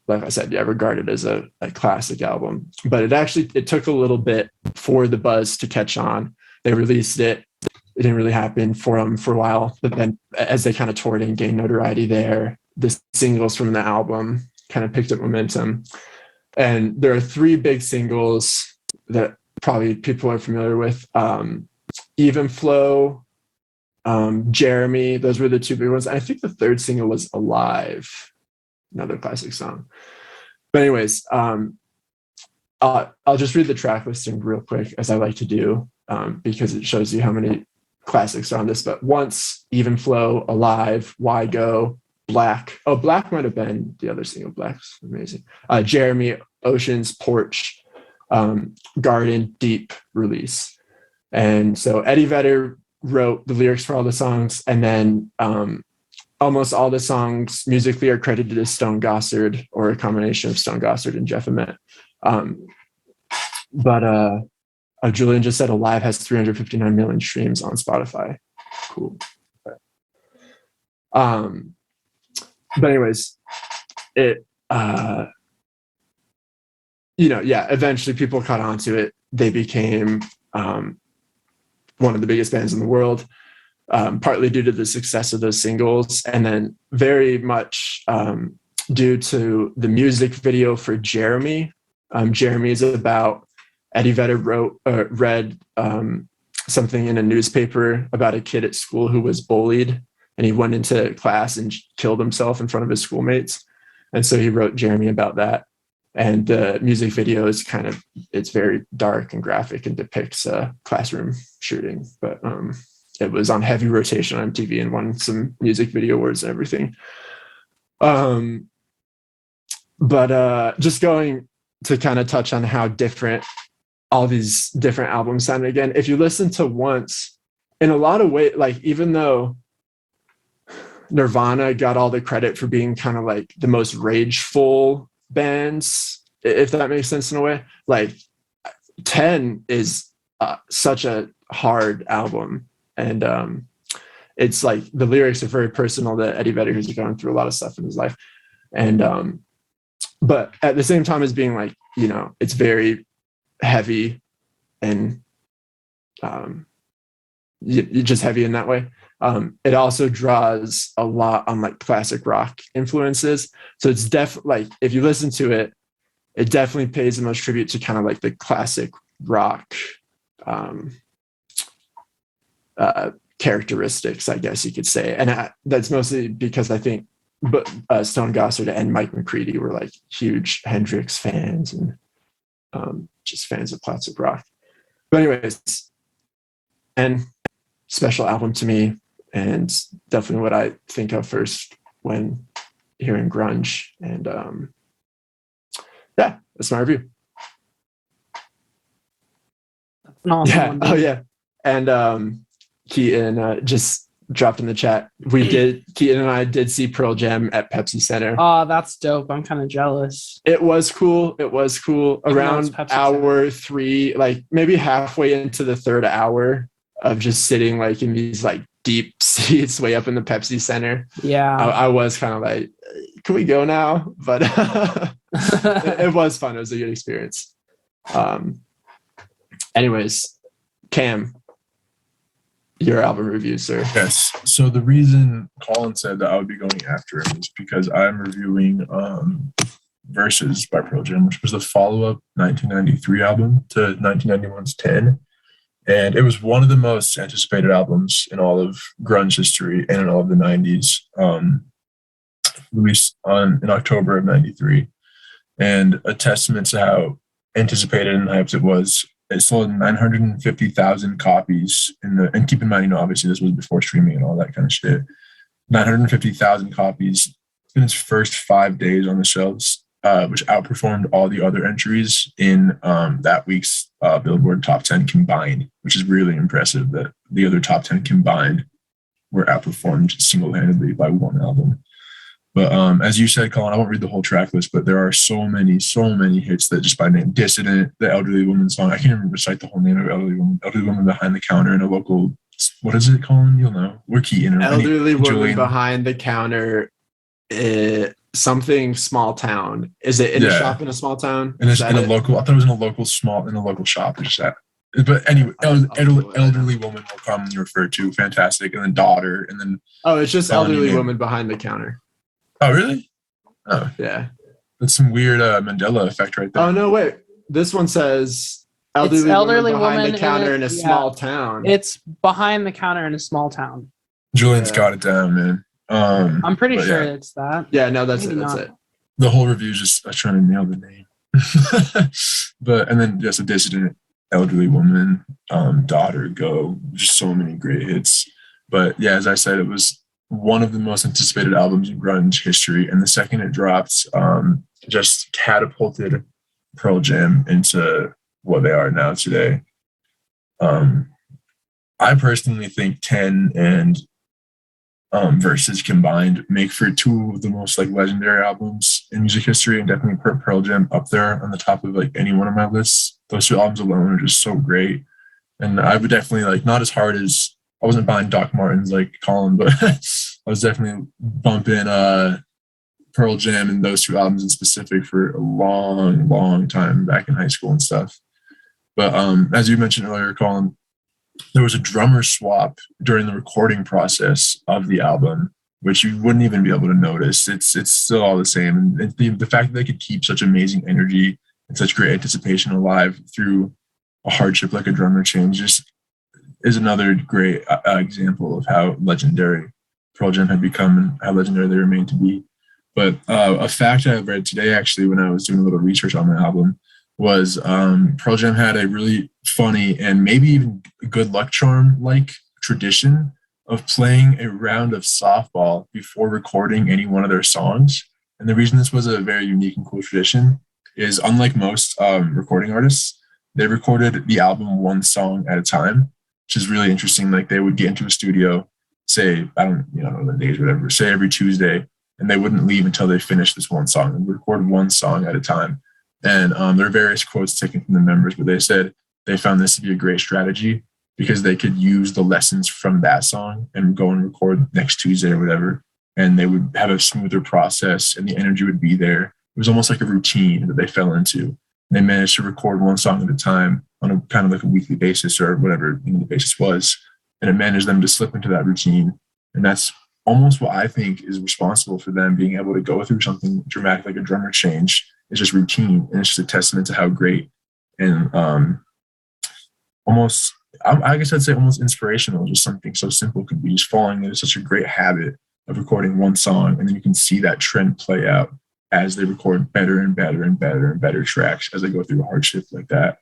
like I said, regarded as a classic album. But it took a little bit for the buzz to catch on. They released it. It didn't really happen for them for a while. But then as they kind of toured and gained notoriety there, the singles from the album kind of picked up momentum. And there are 3 big singles that probably people are familiar with. Even Flow, Jeremy, those were the 2 big ones. And I think the 3rd single was Alive, another classic song. But anyways, I'll just read the track listing real quick, as I like to do, because it shows you how many classics are on this. But Once, Even Flow, Alive, Why Go, Black. Oh, Black might have been the other single. Black's amazing. Jeremy, Oceans, Porch, Garden, Deep, Release. And so Eddie Vedder wrote the lyrics for all the songs, and then almost all the songs musically are credited to Stone Gossard, or a combination of Stone Gossard and Jeff Ament. Julian just said Alive has 359 million streams on Spotify. Cool. But anyways, eventually people caught on to it. They became one of the biggest bands in the world, partly due to the success of those singles, and then very much due to the music video for Jeremy. Jeremy is about Eddie Vedder read something in a newspaper about a kid at school who was bullied, and he went into class and killed himself in front of his schoolmates. And so he wrote Jeremy about that. And the music video is it's very dark and graphic and depicts a classroom shooting. But it was on heavy rotation on MTV and won some music video awards and everything. But just going to kind of touch on how different all these different albums sound again. If you listen to Once, in a lot of ways, like even though Nirvana got all the credit for being kind of like the most rageful bands, if that makes sense in a way, like 10 is such a hard album. And it's like the lyrics are very personal to Eddie Vedder, who's going through a lot of stuff in his life. And but at the same time as being like, you know, it's very heavy and just heavy in that way. It also draws a lot on like classic rock influences. So it's definitely like, if you listen to it, it definitely pays the most tribute to kind of like the classic rock characteristics, I guess you could say. And that's mostly because I think Stone Gossard and Mike McCready were like huge Hendrix fans and just fans of classic rock. But anyways, and special album to me, and definitely what I think of first when hearing grunge. And yeah, that's my review. That's an awesome one, dude. Oh yeah. And Keaton just dropped in the chat. Keaton and I did see Pearl Jam at Pepsi Center. Oh, that's dope. I'm kind of jealous. It was cool. Around hour 3, like maybe halfway into the third hour of just sitting like in these like deep seats way up in the Pepsi Center. Yeah. I was kind of like, can we go now? But it was fun. It was a good experience. Anyways, Cam, your album review, sir. Yes. So the reason Collin said that I would be going after him is because I'm reviewing Versus by Pearl Jam, which was the follow-up 1993 album to 1991's 10. And it was one of the most anticipated albums in all of grunge history and in all of the 90s, released in October of 93. And a testament to how anticipated and hyped it was. It sold 950,000 copies and keep in mind, you know, obviously this was before streaming and all that kind of shit. 950,000 copies in its first 5 days on the shelves, which outperformed all the other entries in that week's Billboard Top 10 combined, which is really impressive that the other Top 10 combined were outperformed single-handedly by one album. But as you said, Collin, I won't read the whole track list, but there are so many hits that just by name. Dissident, the Elderly Woman song. I can't even recite the whole name of Elderly Woman. Elderly Woman Behind the Counter in a local, what is it, Collin? You'll know. We're Keaton. Elderly Woman Julian. Behind the Counter, something small town. Is it in a shop in a small town? In a local, I thought it was in a local shop. It's that. But anyway, elderly woman will commonly referred to. Fantastic. And then daughter. And then. Oh, it's just Elderly Woman Behind the Counter. Oh, really? Oh, yeah. That's some weird Mandela effect right there. Oh, no, wait. This one says elderly woman behind the counter in a small town. It's behind the counter in a small town. Julian's got it down, man. I'm pretty sure it's that. Yeah, no, that's it. That's it. The whole review is just trying to nail the name. And then just a dissident, elderly woman, daughter, go. Just so many great hits. But yeah, as I said, it was one of the most anticipated albums in grunge history, and the second it dropped, just catapulted Pearl Jam into what they are now today. I personally think 10 and Versus combined make for two of the most like legendary albums in music history, and definitely put Pearl Jam up there on the top of like any one of my lists. Those two albums alone are just so great, and I would definitely like, not as hard as, I wasn't buying Doc Martens like Collin, but I was definitely bumping Pearl Jam and those two albums in specific for a long time back in high school and stuff. But as you mentioned earlier, Collin, there was a drummer swap during the recording process of the album, which you wouldn't even be able to notice. It's still all the same. And the fact that they could keep such amazing energy and such great anticipation alive through a hardship like a drummer change just is another great example of how legendary Pearl Jam had become and how legendary they remain to be. But a fact I read today, actually, when I was doing a little research on the album, was Pearl Jam had a really funny and maybe even good luck charm like tradition of playing a round of softball before recording any one of their songs. And the reason this was a very unique and cool tradition is, unlike most recording artists, they recorded the album one song at a time, which is really interesting. Like, they would get into a studio, say, I don't know the days, whatever, say every Tuesday, and they wouldn't leave until they finished this one song and record one song at a time. And there are various quotes taken from the members, but they said they found this to be a great strategy because they could use the lessons from that song and go and record next Tuesday or whatever. And they would have a smoother process and the energy would be there. It was almost like a routine that they fell into. They managed to record one song at a time on a kind of like a weekly basis or whatever the basis was. And it managed them to slip into that routine. And that's almost what I think is responsible for them being able to go through something dramatic like a drummer change. It's just routine. And it's just a testament to how great and almost, I guess I'd say almost inspirational, just something so simple could be, just falling into such a great habit of recording one song. And then you can see that trend play out as they record better and better and better and better tracks as they go through a hardship like that.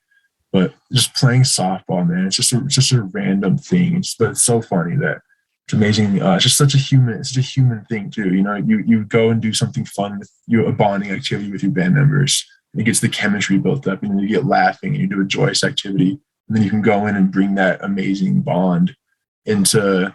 But just playing softball, man, it's just a random thing. But it's so funny that it's amazing. It's just such a human thing too. You know, you go and do something fun with a bonding activity with your band members. It gets the chemistry built up, and you get laughing, and you do a joyous activity, and then you can go in and bring that amazing bond into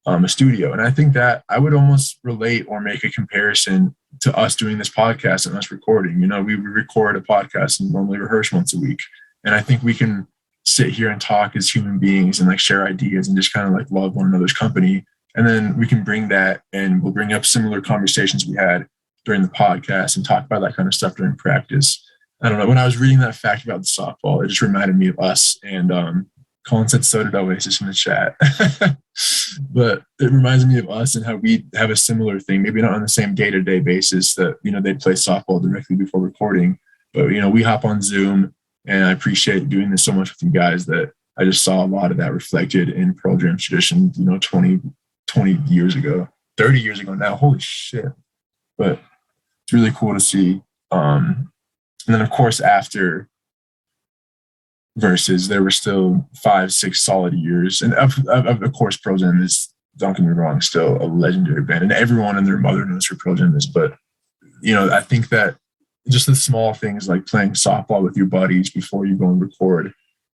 a studio. And I think that I would almost relate or make a comparison to us doing this podcast and us recording. You know, we record a podcast and normally rehearse once a week. And I think we can sit here and talk as human beings and like share ideas and just kind of like love one another's company. And then we can bring that and we'll bring up similar conversations we had during the podcast and talk about that kind of stuff during practice. I don't know. When I was reading that fact about the softball, it just reminded me of us. And Collin said so did Oasis in the chat. But it reminds me of us and how we have a similar thing, maybe not on the same day-to-day basis that, you know, they'd play softball directly before recording. But, you know, we hop on Zoom, and I appreciate doing this so much with you guys that I just saw a lot of that reflected in Pearl Jam's tradition, you know, 20 years ago, 30 years ago now. Holy shit. But it's really cool to see. And then, of course, after Versus, there were still 5-6 solid years. And of course, Pearl Jam is, don't get me wrong, still a legendary band. And everyone and their mother knows who Pearl Jam is. But, you know, I think that just the small things like playing softball with your buddies before you go and record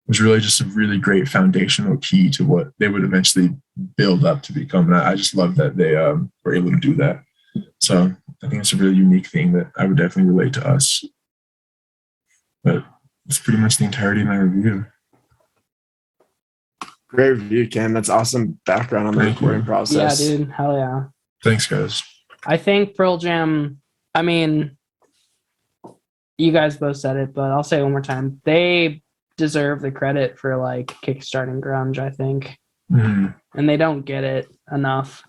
was really just a really great foundational key to what they would eventually build up to become. And I just love that they were able to do that. So I think it's a really unique thing that I would definitely relate to us. But that's pretty much the entirety of my review. Great review, Cam. That's awesome background on the recording process. Yeah, dude. Hell yeah. Thanks, guys. I think Pearl Jam, I mean, you guys both said it, but I'll say it one more time. They deserve the credit for like kickstarting grunge, I think. Mm-hmm. And they don't get it enough.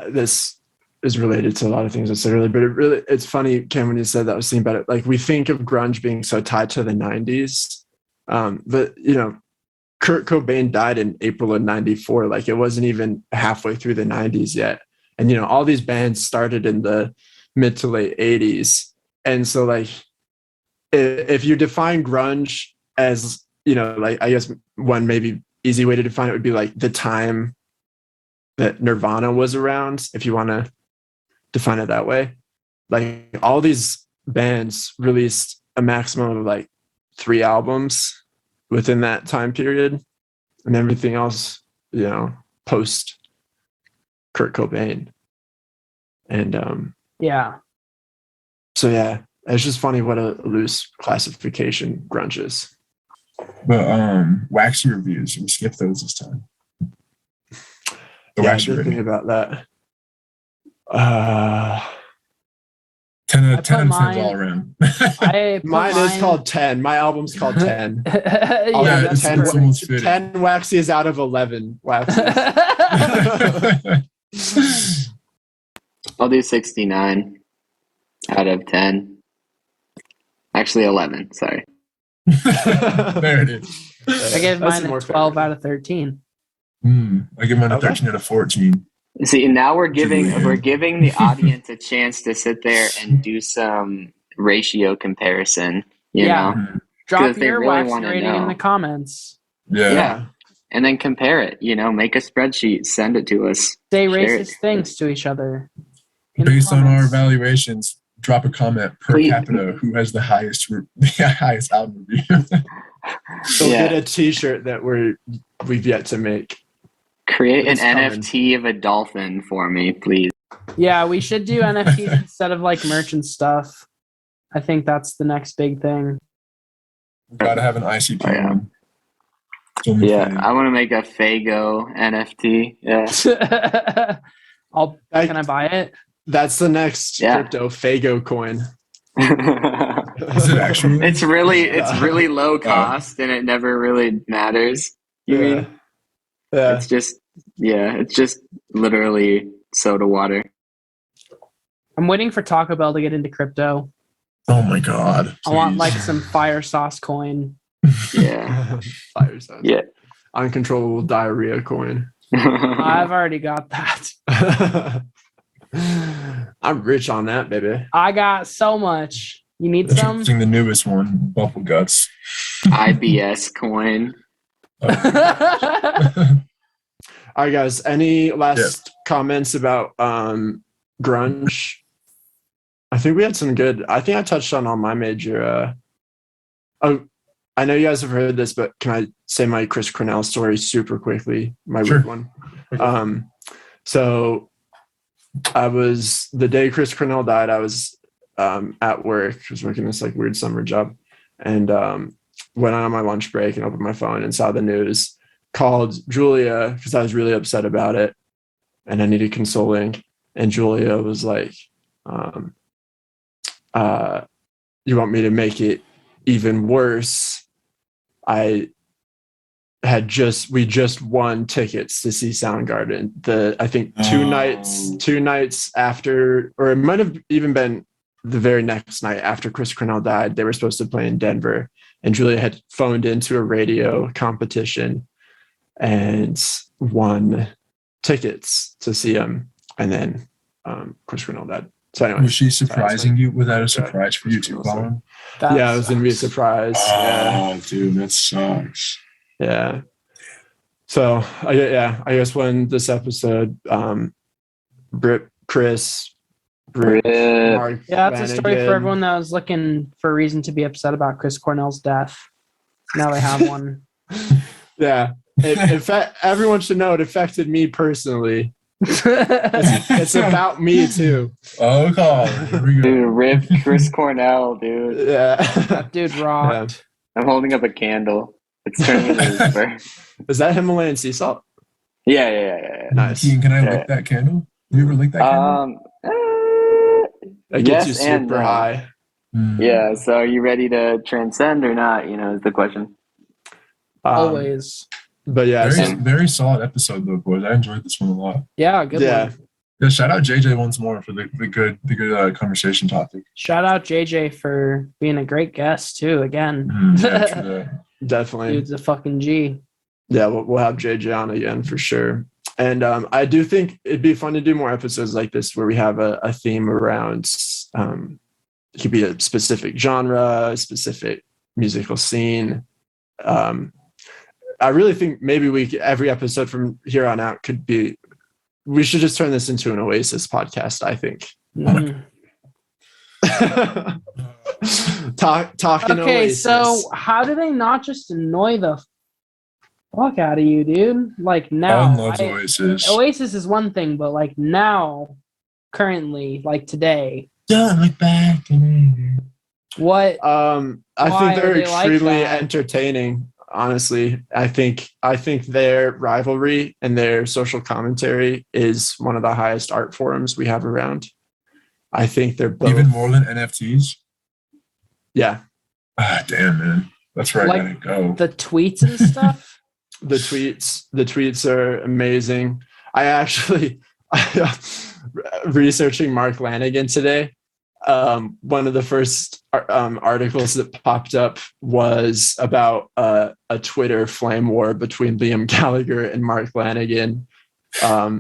This is related to a lot of things I said earlier, but it's funny, Cam, when you said that, I was thinking about it. Like, we think of grunge being so tied to the 90s, but, you know, Kurt Cobain died in April of 94. Like, it wasn't even halfway through the 90s yet. And, you know, all these bands started in the mid to late 80s. And so, like, if you define grunge as, you know, like, I guess one maybe easy way to define it would be like the time that Nirvana was around, if you want to define it that way. Like, all these bands released a maximum of like 3 albums within that time period, and everything else, you know, post Kurt Cobain. And Yeah. so yeah, it's just funny what a loose classification grunge is. But Waxy reviews, we skipped those this time. I did think about that. 10 out of 10 mine, all around. Mine is called 10. My album's called 10. Yeah, it's 10 Waxys out of 11 Waxys. I'll do 69 out of 10. Actually, 11. Sorry. There it is. I gave mine a 12 out of 13. I give mine a 13 out of 14. See, now we're giving the audience a chance to sit there and do some ratio comparison. You know, Drop they your really Waxy wanna rating in know. the comments. Yeah. And then compare it, make a spreadsheet, send it to us. Say Share racist it. things to each other. in the Based on our comments. evaluations, drop a comment per Please. capita who has the highest album review. Go Yeah. get a T-shirt that we've yet to make. Create an It's coming. NFT of a dolphin for me, please. Yeah, we should do NFTs instead of like merch and stuff. I think that's the next big thing. We gotta have an ICP Oh, yeah. one. It's only Yeah, fitting. I want to make a Fago NFT. Yeah. Can I buy it? That's the next Yeah. crypto Fago coin. Is it actually? It's really low cost and it never really matters. You mean? Yeah. It's just literally soda water. I'm waiting for Taco Bell to get into crypto. Oh my god! I want please. like some fire sauce coin. Yeah. Fire sauce. Yeah. Uncontrollable diarrhea coin. I've already got that. I'm rich on that, baby. I got so much. You need some? Introducing the newest one, Bubble Guts. IBS coin. All right, guys. Any last comments about grunge? I think we had some good. I think I touched on all my major. I know you guys have heard this, but can I say my Chris Cornell story super quickly? My Sure. weird one. So I was the day Chris Cornell died. I was at work. I was working this like weird summer job, and went on my lunch break and opened my phone and saw the news. Called Julia because I was really upset about it, and I needed consoling. And Julia was like, "You want me to make it even worse? We just won tickets to see Soundgarden. I think two nights after, or it might have even been the very next night after Chris Cornell died. They were supposed to play in Denver, and Julia had phoned into a radio competition and won tickets to see him. And then Chris Cornell died. So anyway, Was she surprising you? Was that a surprise for you too, Colin? Yeah, it was gonna be a surprise. Oh, dude, that sucks. Yeah. So I guess when this episode, Chris, Mark, Yeah, that's a story for Flanagan. everyone that was looking for a reason to be upset about Chris Cornell's death. Now they have one. Yeah. In fact, everyone should know it affected me personally. It's about me too. Oh, Colin, here we go. Dude, rip Chris Cornell, dude. Yeah. That dude rocked. I'm holding up a candle. It's turning into his birth. Is that Himalayan sea salt? Yeah. Nice. Keaton, can I lick that candle? You ever lick that candle? It gets yes you and super no. high. Yeah, so are you ready to transcend or not, is the question. Always. But yeah. Very solid episode though, boys. I enjoyed this one a lot. Yeah, good one. Yeah, shout out JJ once more for the good conversation topic. Shout out JJ for being a great guest too. Again, Yeah, true that. Definitely. Dude's a fucking G. Yeah, we'll have JJ on again for sure. And I do think it'd be fun to do more episodes like this where we have a theme around. It could be a specific genre, a specific musical scene. I really think maybe every episode from here on out could be. We should just turn this into an Oasis podcast, I think. Talking Okay, Oasis. so how do they not just annoy the fuck out of you, dude? Like now, Colin loves Oasis. Oasis is one thing, but like now, currently, like today, Don't look back. what? I Why think they're are they like extremely that? entertaining. Honestly, I think their rivalry and their social commentary is one of the highest art forms we have around. I think they're both Even more than NFTs. Yeah. Ah, damn, man. That's where I Like, gotta go. The tweets and stuff. The tweets are amazing. I actually researching Mark Lanigan today. One of the first articles that popped up was about a Twitter flame war between Liam Gallagher and Mark Lanigan a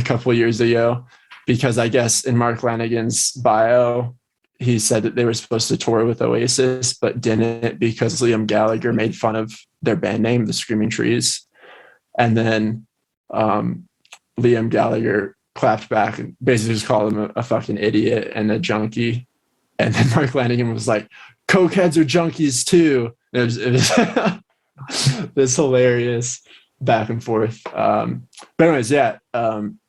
couple years ago, because I guess in Mark Lanigan's bio he said that they were supposed to tour with Oasis, but didn't because Liam Gallagher made fun of their band name, the Screaming Trees. And then Liam Gallagher clapped back and basically just called him a fucking idiot and a junkie. And then Mark Lanigan was like, cokeheads are junkies too. It was this hilarious back and forth. But anyways, yeah. I'm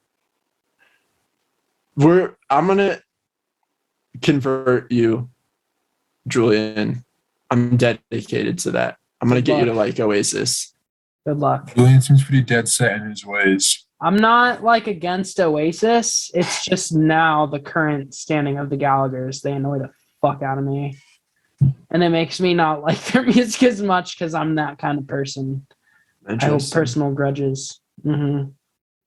gonna convert you, Julian. I'm dedicated to that. I'm gonna get you to like Oasis. Good luck. Julian seems pretty dead set in his ways. I'm not like against Oasis. It's just now the current standing of the Gallaghers. They annoy the fuck out of me. And it makes me not like their music as much because I'm that kind of person. I hold personal grudges. Mm-hmm.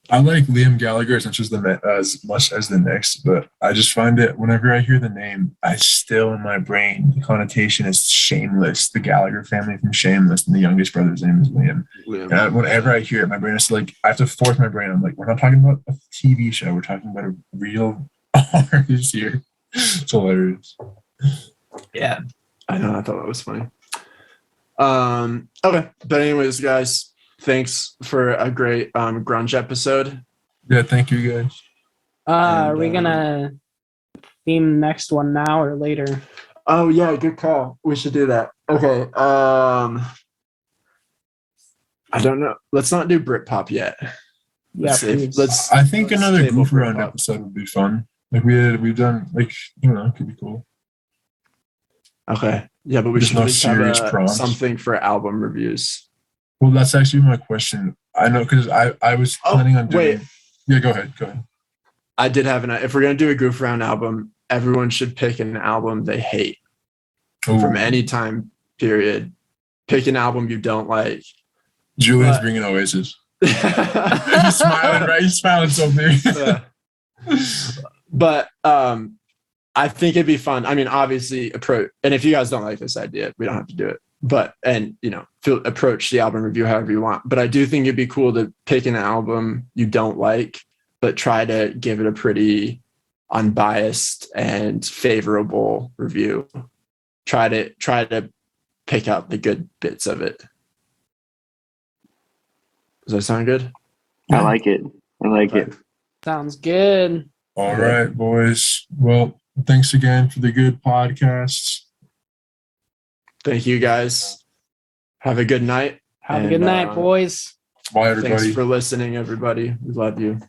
I like Liam Gallagher as much as the next, but I just find it whenever I hear the name, I still in my brain the connotation is Shameless, the Gallagher family from Shameless, and the youngest brother's name is Liam. Whenever I hear it, my brain is like I have to force my brain. I'm like, we're not talking about a TV show, we're talking about a real artist here. It's hilarious. Yeah, I know. I thought that was funny. Okay, but anyways, guys. Thanks for a great grunge episode. Yeah, thank you guys. Are we gonna theme next one now or later? Oh yeah, good call. We should do that. Okay. I don't know. Let's not do Britpop yet. Yeah, I think another goof around episode would be fun. Like we've done like it could be cool. Okay. Yeah, but we should no at least have prompts. Something for album reviews. Well, that's actually my question. I know because I was planning on doing. Wait. Yeah, go ahead. I did have if we're gonna do a goof around album, everyone should pick an album they hate from any time period. Pick an album you don't like. Julian's bringing Oasis. He's smiling, right? He's smiling so big. But I think it'd be fun. I mean, obviously, approach. And if you guys don't like this idea, we don't have to do it. But approach the album review however you want. But I do think it'd be cool to pick an album you don't like, but try to give it a pretty unbiased and favorable review. Try to pick out the good bits of it. Does that sound good? I like it. It. Sounds good. All right, boys. Well, thanks again for the good podcasts. Thank you, guys. Have a good night. Have a good night, boys. Bye, everybody. Thanks for listening, everybody. We love you.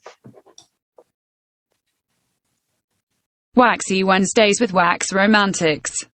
Waxy Wednesdays with Wax Romantics.